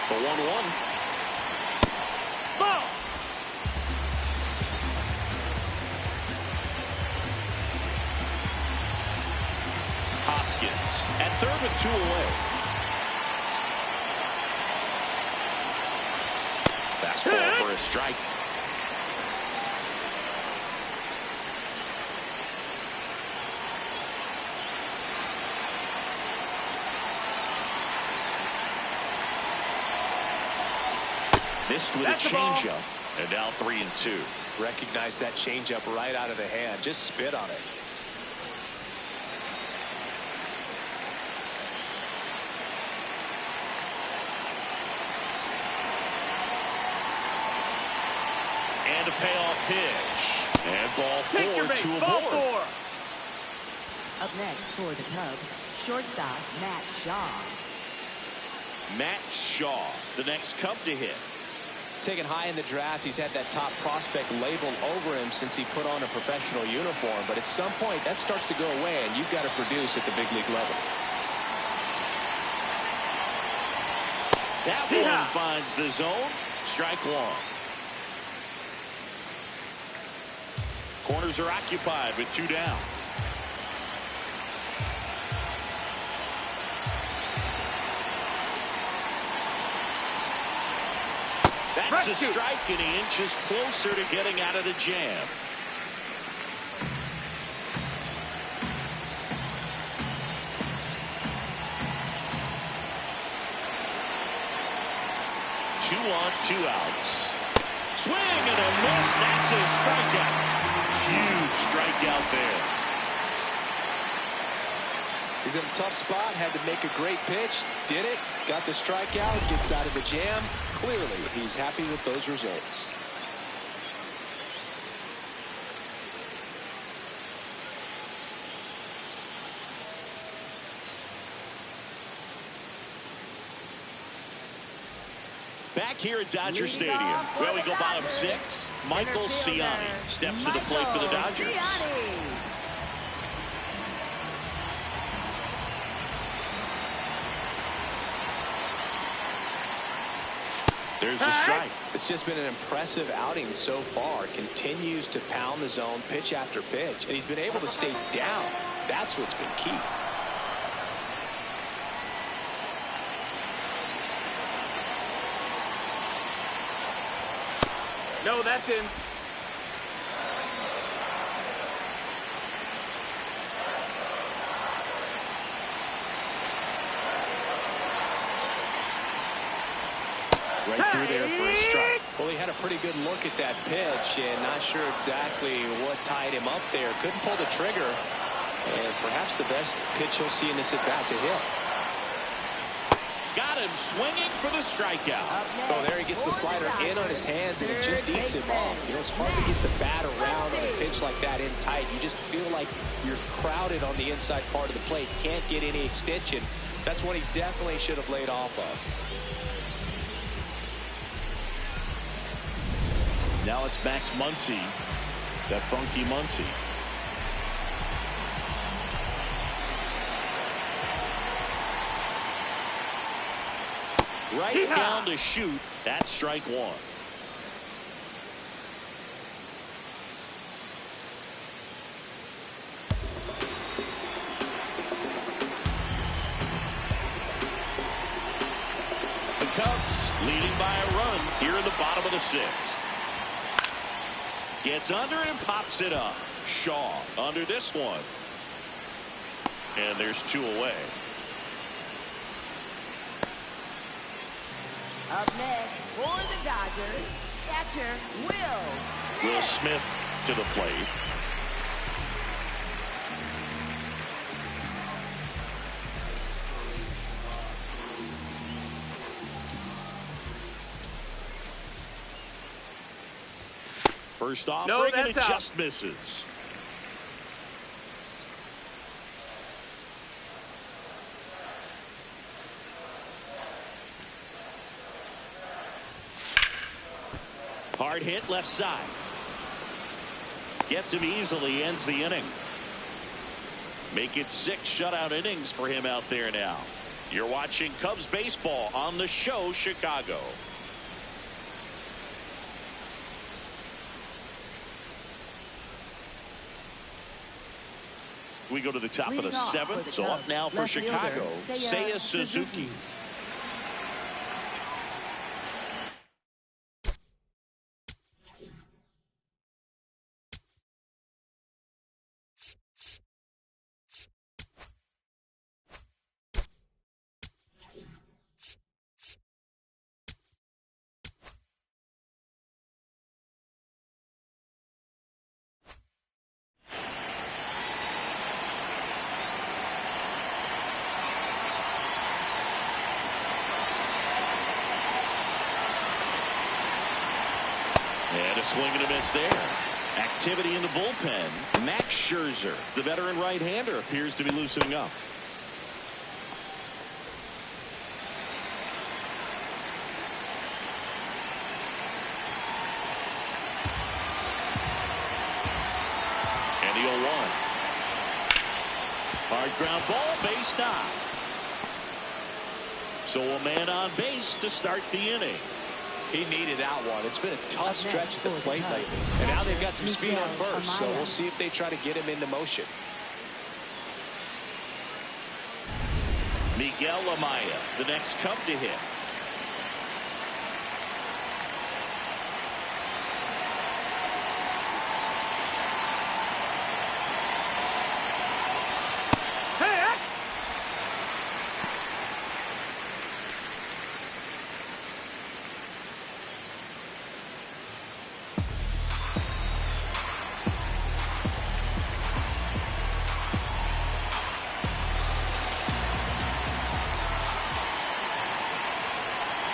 The 1-1. Ball. Hoskins at third with 2 away. Fastball for a strike. Missed with That's a the ball. changeup. And now 3-2. Recognize that changeup right out of the hand. Just spit on it. And a payoff pitch. And ball Take 4 your base. to a Ball board. 4. Up next for the Cubs, shortstop Matt Shaw. Matt Shaw, the next Cub to hit. Taken high in the draft, he's had that top prospect label over him since he put on a professional uniform. But at some point, that starts to go away, and you've got to produce at the big league level. That one finds the zone. Strike 1. Corners are occupied with 2 down. That's a strike, and he inches closer to getting out of the jam. Two on, 2 outs. Swing and a miss. That's a strikeout. Huge strikeout there. He's in a tough spot, had to make a great pitch, did it, got the strikeout, gets out of the jam. Clearly, he's happy with those results. Back here at Dodger Stadium. Well, we go bottom 6. Michael Ciani steps to the plate for the Dodgers. There's the strike. It's just been an impressive outing so far. Continues to pound the zone pitch after pitch, and he's been able to stay down. That's what's been key. No, that's in. Right through there for a strike. Well, he had a pretty good look at that pitch and not sure exactly what tied him up there. Couldn't pull the trigger. And perhaps the best pitch he'll see in this at-bat to him. Got him swinging for the strikeout. Oh, there he gets the slider in on his hands, and it just eats him off. You know, it's hard to get the bat around on a pitch like that in tight. You just feel like you're crowded on the inside part of the plate. Can't get any extension. That's what he definitely should have laid off of. Now it's Max Muncy, that funky Muncy. Right down to shoot. That's strike one. The Cubs leading by a run here in the bottom of the sixth. Gets under and pops it up. Shaw under this one. And there's two away. Up next for the Dodgers, catcher Will Smith to the plate. First offering, and it just misses. Hard hit left side. Gets him easily, ends the inning. Make it 6 shutout innings for him out there now. You're watching Cubs baseball on the show Chicago. We go to the top of the 7th. So up now for Chicago, Seiya Suzuki. And a swing and a miss there. Activity in the bullpen. Max Scherzer, the veteran right-hander, appears to be loosening up. And the 0-1. Hard ground ball, base knock. So a man on base to start the inning. He needed that one. It's been a tough stretch at the plate lately. And now they've got some speed on first, so we'll see if they try to get him into motion. Miguel Amaya, the next Cub to hit.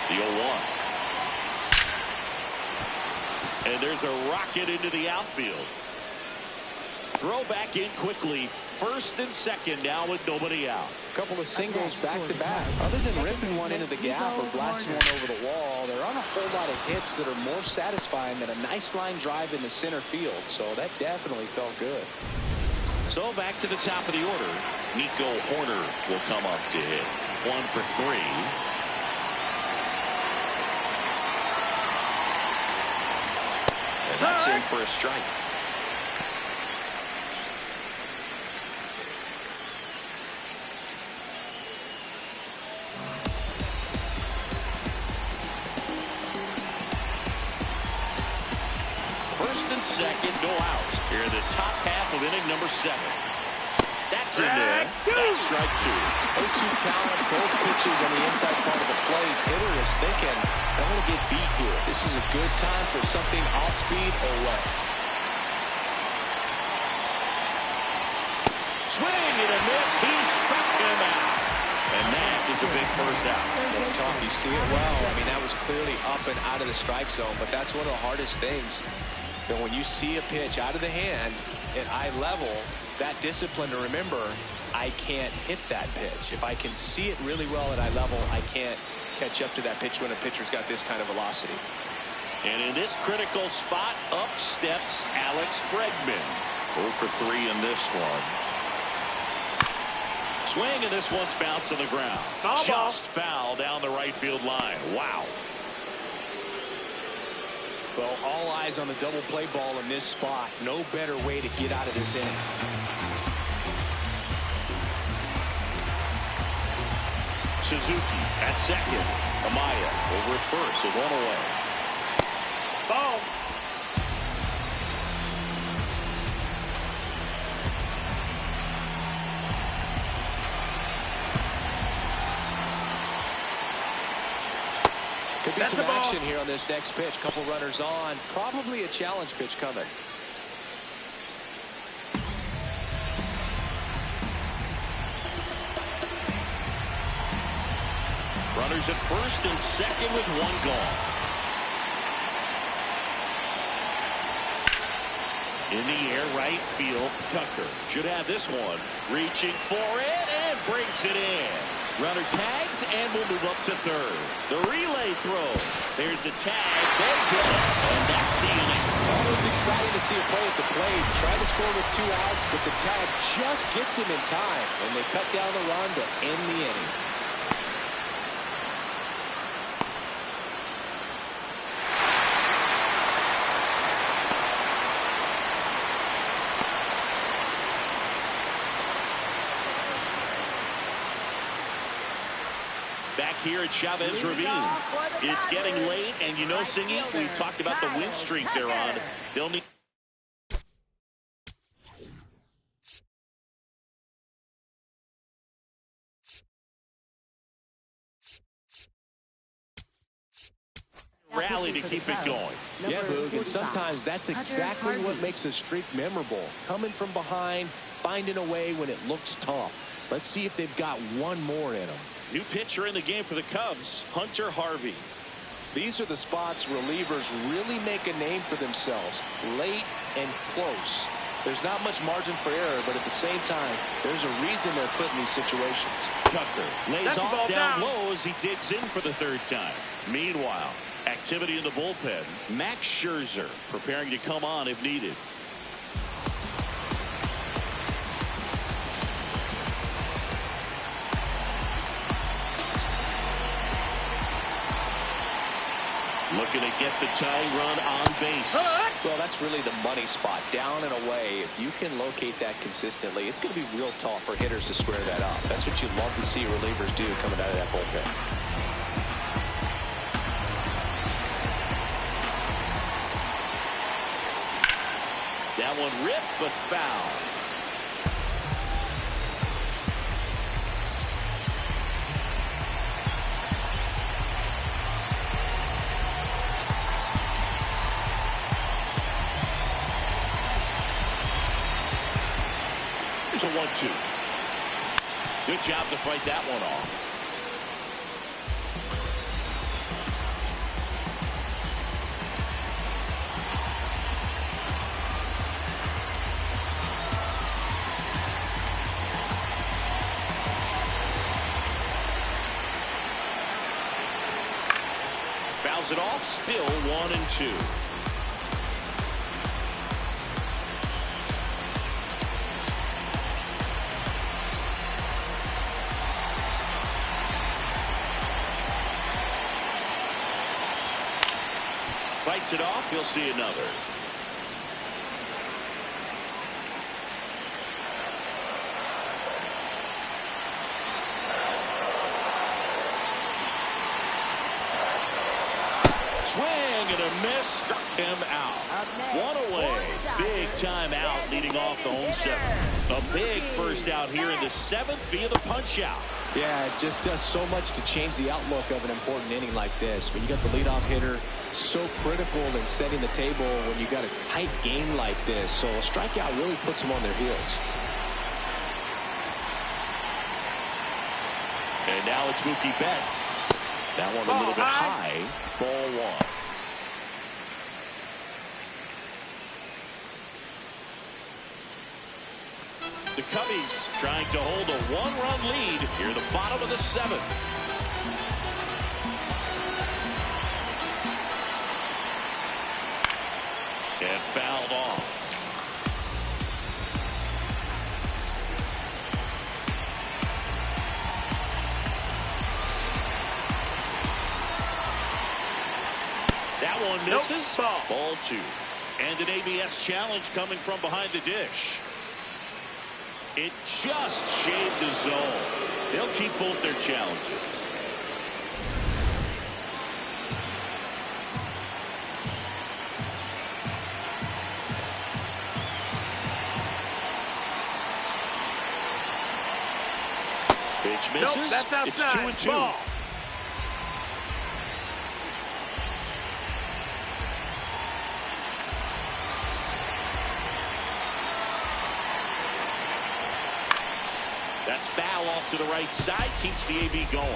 The 0-1. And there's a rocket into the outfield. Throw back in quickly. First and second now with nobody out. A couple of singles back to back. Other than ripping one into the gap or blasting one over the wall, there aren't a whole lot of hits that are more satisfying than a nice line drive in the center field. So that definitely felt good. So back to the top of the order. Nico Horner will come up to hit. 1 for 3. And that's in for a strike. first and second, no outs. Here in the top half of inning number 7. That's in there. That's strike 2. 0-2 count, both pitches on the inside part of the plate. Hitter is thinking, I want to get beat here. This is a good time for something off speed away. Swing and a miss. He struck him out. And that is a big first out. That's tough. You see it well. I mean, that was clearly up and out of the strike zone, but that's one of the hardest things. And when you see a pitch out of the hand at eye level, that discipline to remember, I can't hit that pitch. If I can see it really well at eye level, I can't catch up to that pitch when a pitcher's got this kind of velocity. And in this critical spot, up steps Alex Bregman. 0 for 3 in this one. Swing, and this one's bounced on the ground. Just foul down the right field line. Wow. Well, all eyes on the double play ball in this spot. No better way to get out of this inning. Suzuki at second. Amaya over first, so 1 away. Ball. Could be some action here on this next pitch. Couple runners on. Probably a challenge pitch coming. Runners at first and second with 1 gone. In the air, right field, Tucker should have this one. Reaching for it and brings it in. Runner tags and will move up to third. The relay throw. There's the tag. They get it. And that's the inning. Well, it was exciting to see a play at the plate. Tried to score with 2 outs, but the tag just gets him in time. And they cut down the run to end the inning. Back here at Chavez Ravine. It's getting late, and you know, Singy, we talked about the win streak they're on. They'll need rally to keep it going. Yeah, Boog, and sometimes that's exactly what makes a streak memorable. Coming from behind, finding a way when it looks tough. Let's see if they've got one more in them. New pitcher in the game for the Cubs, Hunter Harvey. These are the spots relievers really make a name for themselves. Late and close. There's not much margin for error, but at the same time, there's a reason they're put in these situations. Tucker lays off down low as he digs in for the 3rd time. Meanwhile, activity in the bullpen. Max Scherzer preparing to come on if needed. Looking to get the tying run on base. Well, that's really the money spot, down and away. If you can locate that consistently, it's going to be real tough for hitters to square that up. That's what you love to see relievers do coming out of that bullpen. That one ripped, but foul. Here's a 1-2. Good job to fight that one off. Fouls it off, still 1-2. Fights it off, he'll see another. Swing and a miss, struck him out. One away. Big time out leading off the home seventh. A big first out here in the seventh via the punch out. Yeah, it just does so much to change the outlook of an important inning like this. When you got the leadoff hitter, so critical in setting the table when you got a tight game like this. So a strikeout really puts them on their heels. And now it's Mookie Betts. That one a little bit high. Ball one. The Cubbies trying to hold a one-run lead here, the bottom of the seventh. And fouled off. That one misses. Ball two. And an ABS challenge coming from behind the dish. It just shaved the zone. They'll keep both their challenges. Pitch misses. That's outside. It's 2-2. Ball. That's foul off to the right side. Keeps the AB going.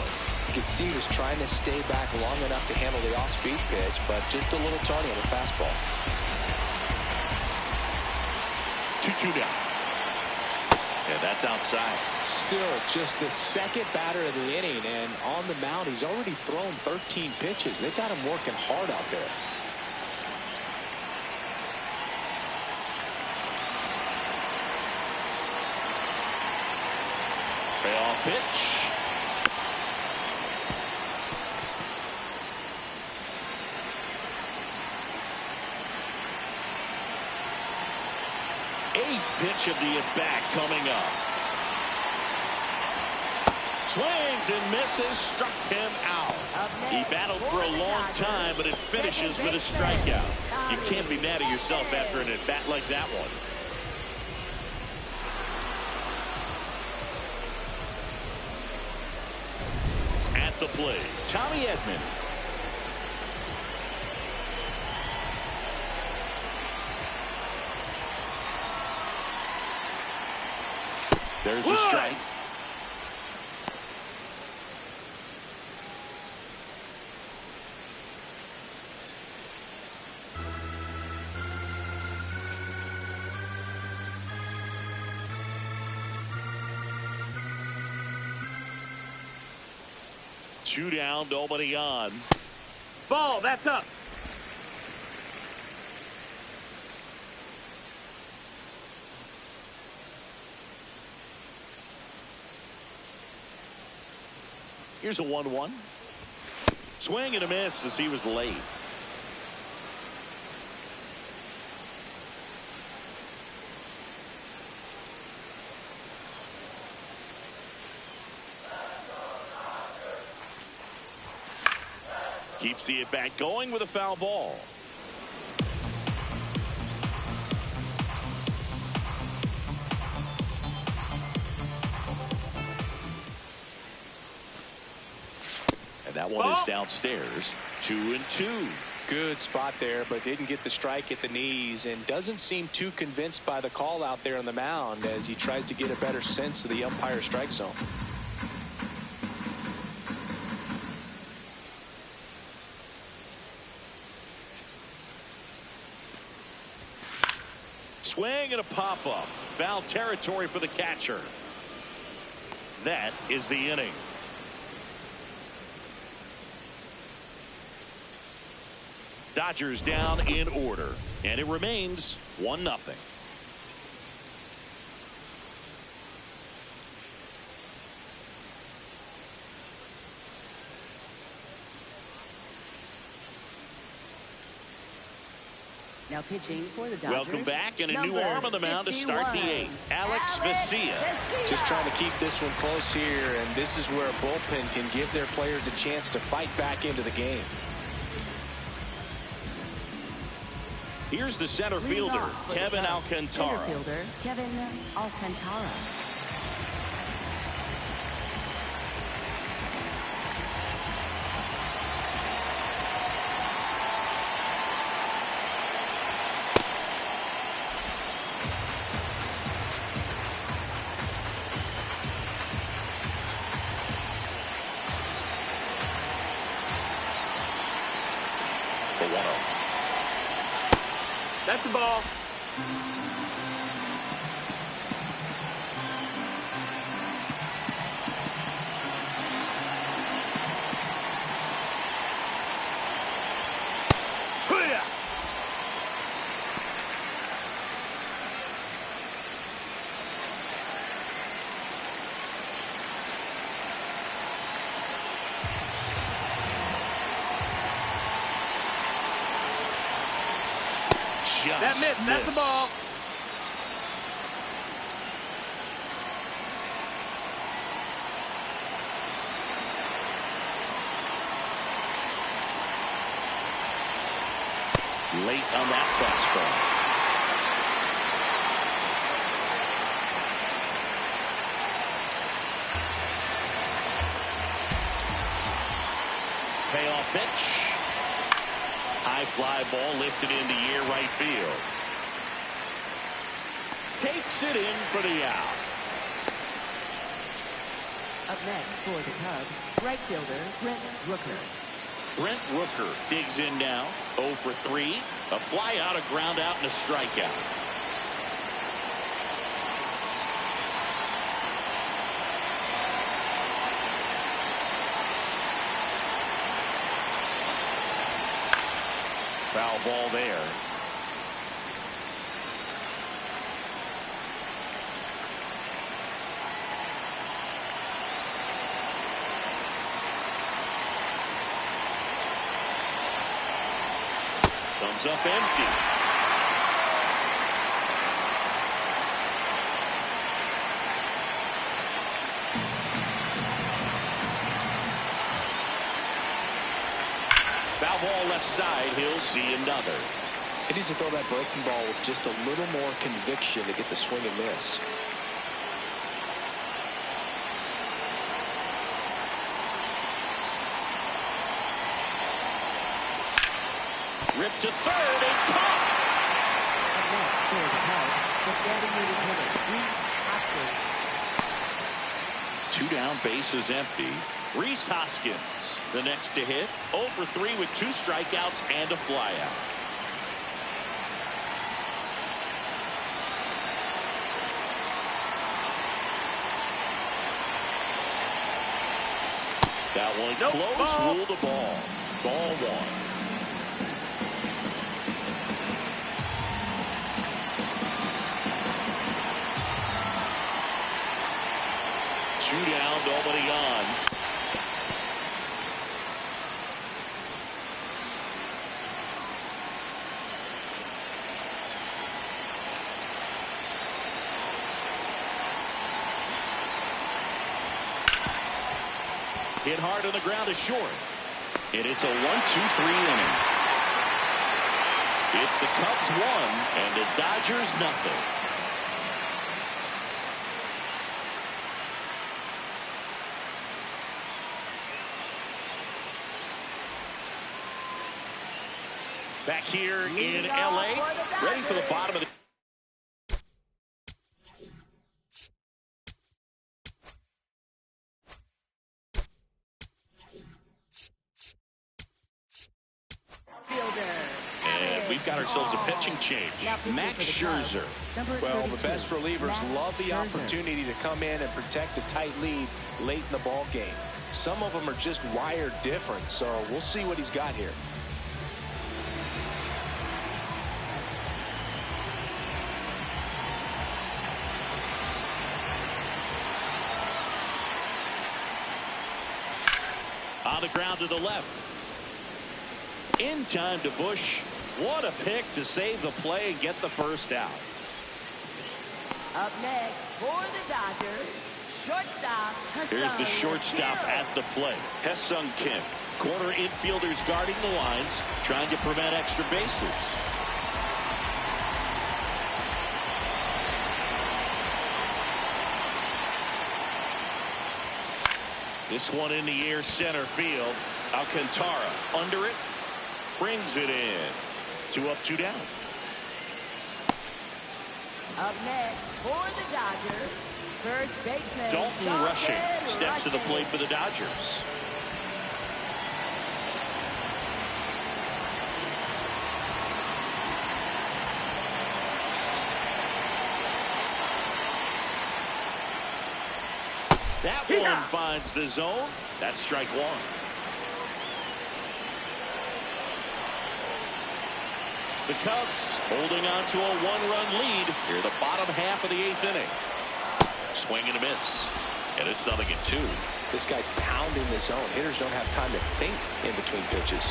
You can see he was trying to stay back long enough to handle the off-speed pitch, but just a little tardy on the fastball. 2-2 down. Yeah, that's outside. Still just the second batter of the inning, and on the mound, he's already thrown 13 pitches. They've got him working hard out there. Payoff pitch. Eighth pitch of the at-bat coming up. Swings and misses, struck him out. He battled for a long time, but it finishes with a strikeout. You can't be mad at yourself after an at-bat like that one. At the plate, Tommy Edman. There's the strike. Two down, nobody on. Ball, that's up. Here's a 1-1. Swing and a miss as he was late. Keeps the at-bat going with a foul ball. And that one is downstairs. 2-2. Good spot there, but didn't get the strike at the knees and doesn't seem too convinced by the call out there on the mound as he tries to get a better sense of the umpire strike zone. Swing and a pop-up. Foul territory for the catcher. That is the inning. Dodgers down in order, and it remains 1-0. Now pitching for the Dodgers. Welcome back, and a new arm on the mound to start the eighth. Alex Vesia. Just trying to keep this one close here, and this is where a bullpen can give their players a chance to fight back into the game. Here's the center fielder, Kevin Alcantara. Center fielder, Kevin Alcantara. That's the ball. That missed. That's the ball. Late on that fastball. Payoff pitch. High fly ball lifted into air right field. Takes it in for the out. Up next for the Cubs, right fielder Brent Rooker. Brent Rooker digs in now. 0 for 3. A fly out, a ground out, and a strikeout. Foul ball there. Comes up empty. Foul ball left side. He'll see another. He needs to throw that breaking ball with just a little more conviction to get the swing and miss. Ripped to third and caught. Up next for the Cubs, the designated hitter Reese Hoskins. 2 down, bases empty. Reese Hoskins, the next to hit. 0 for 3 with 2 strikeouts and a flyout. That one close, ruled a ball. Ball 1. Two down, nobody on. Hit hard on the ground is short. And it's a 1-2-3 inning. It's the Cubs 1 and the Dodgers nothing. Back here in L.A., ready for the bottom of the and we've got ourselves a pitching change. Max Scherzer. Well, the best relievers love the opportunity to come in and protect a tight lead late in the ball game. Some of them are just wired different, so we'll see what he's got here. On the ground to the left. In time to Bush. What a pick to save the play and get the first out. Up next for the Dodgers, shortstop. Here's the shortstop at the plate. Ha-Seong Kim. Corner infielders guarding the lines, trying to prevent extra bases. This one in the air center field. Alcantara under it. Brings it in. 2 up, 2 down. Up next for the Dodgers, first baseman Dalton Rushing steps to the plate for the Dodgers. That one finds the zone. That's strike 1. The Cubs holding on to a 1-run lead here the bottom half of the 8th inning. Swing and a miss. And it's 0-2. This guy's pounding the zone. Hitters don't have time to think in between pitches.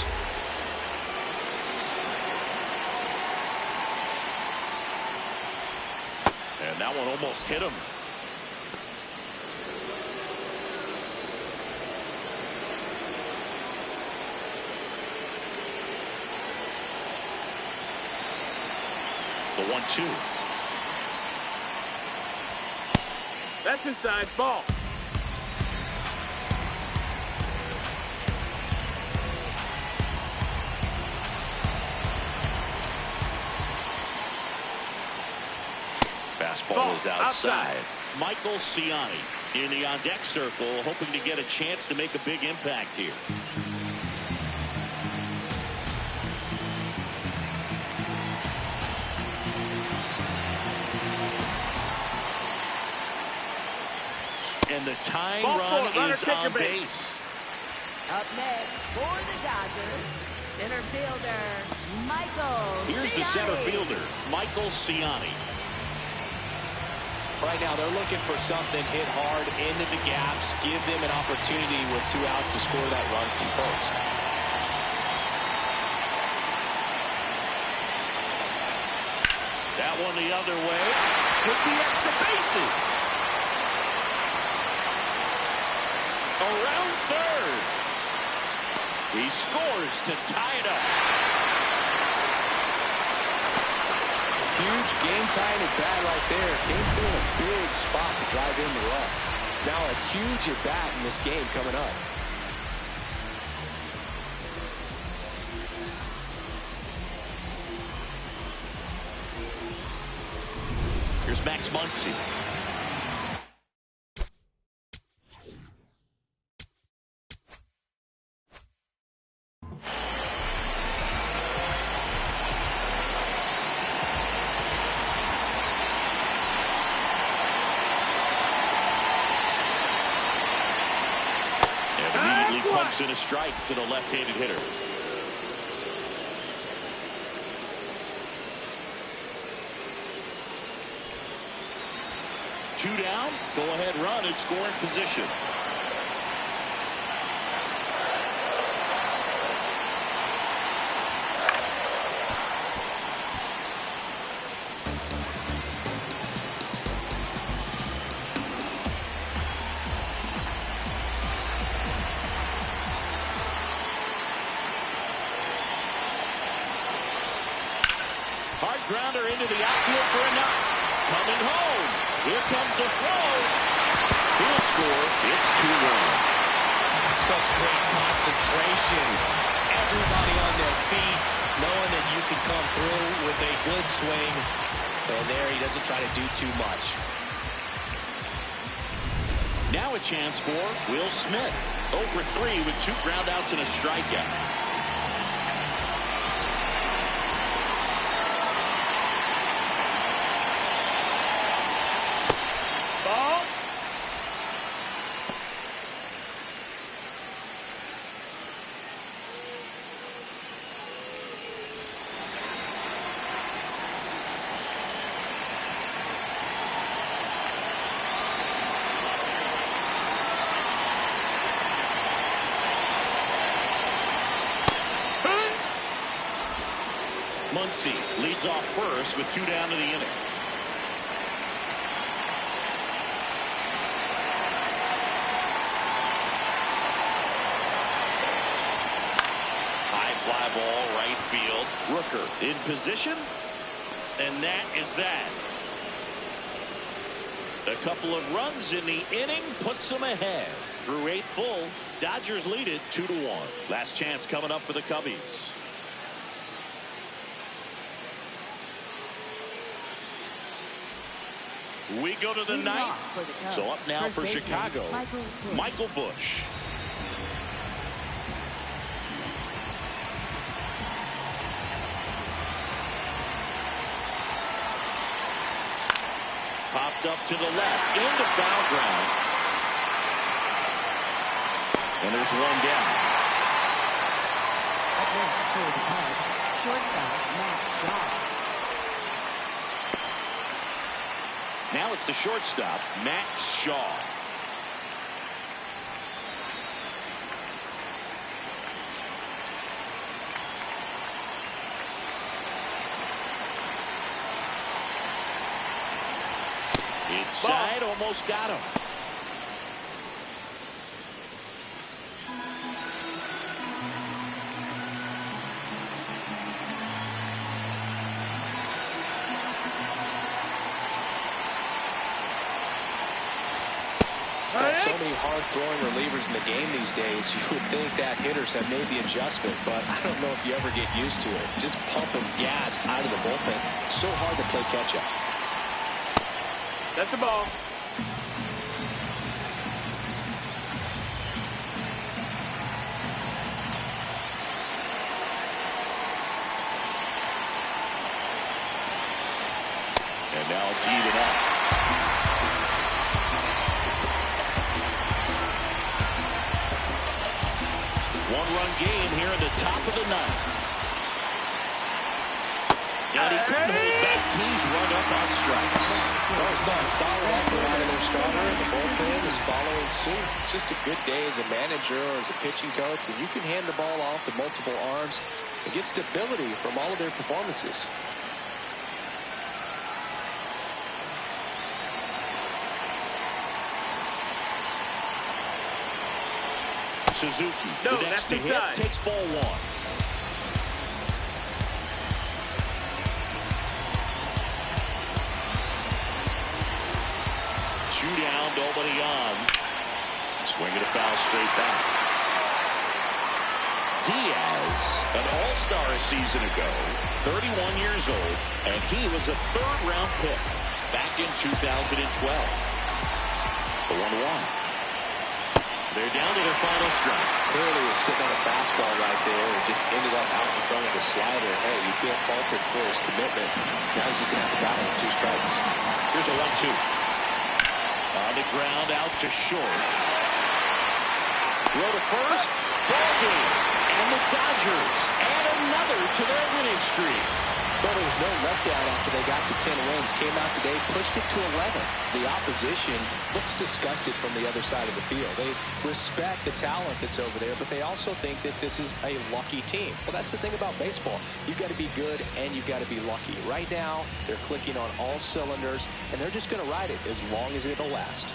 And that one almost hit him. The 1-2. That's inside. Ball. Fastball is outside. Michael Ciani in the on-deck circle, hoping to get a chance to make a big impact here. And the tying run is on base. Up next for the Dodgers, center fielder Michael Here's the center fielder, Michael Ciani. Right now they're looking for something hit hard into the gaps, give them an opportunity with 2 outs to score that run from first. That one the other way. Should be extra bases. Around third. He scores to tie it up. Huge game-tying at bat right there. Came through in a big spot to drive in the run. Now a huge at bat in this game coming up. Here's Max Muncy. In a strike to the left-handed hitter. Two down, go-ahead run in scoring position. Grounder into the outfield for a knock. Coming home. Here comes the throw. He'll score. It's 2-1. Such great concentration. Everybody on their feet, knowing that you can come through with a good swing. And there he doesn't try to do too much. Now a chance for Will Smith. 0 for 3 with 2 groundouts and a strikeout. Muncy leads off first with 2 down to the inning. High fly ball right field. Rooker in position. And that is that. A couple of runs in the inning puts them ahead. Through 8 full, Dodgers lead it 2-1. Last chance coming up for the Cubbies. We go to the ninth. So up now for Chicago, Michael Busch. Popped up to the left, into foul ground. And there's one down. Up next for the Cubs, shortstop Matt Shaw. Now it's the shortstop, Matt Shaw. Inside, almost got him. Got so many hard-throwing relievers in the game these days, you would think that hitters have made the adjustment, but I don't know if you ever get used to it. Just pumping gas out of the bullpen. So hard to play catch-up. That's the ball. And now it's even up. One-run game here in the top of the ninth. And he couldn't hold back. He's run up on strikes. Well, we saw a solid effort out of their starter, and the bullpen is following suit. It's just a good day as a manager or as a pitching coach when you can hand the ball off to multiple arms and get stability from all of their performances. Suzuki, No, the next that's to hit, inside. takes ball one. Two down, nobody on. Swinging a foul straight back. Diaz, an all-star a season ago, 31 years old, and he was a third-round pick back in 2012. The 1-1. They're down to their final strike. Clearly was sitting on a fastball right there and just ended up out in front of the slider. Hey, you can't fault him for his commitment. Now he's just going to have to battle with 2 strikes. Here's a 1-2. On the ground, out to short. Throw to first. Ball game. And the Dodgers add another to their winning streak. But there was no letdown after they got to 10 wins. Came out today, pushed it to 11. The opposition looks disgusted from the other side of the field. They respect the talent that's over there, but they also think that this is a lucky team. Well, that's the thing about baseball. You've got to be good and you've got to be lucky. Right now, they're clicking on all cylinders, and they're just going to ride it as long as it'll last.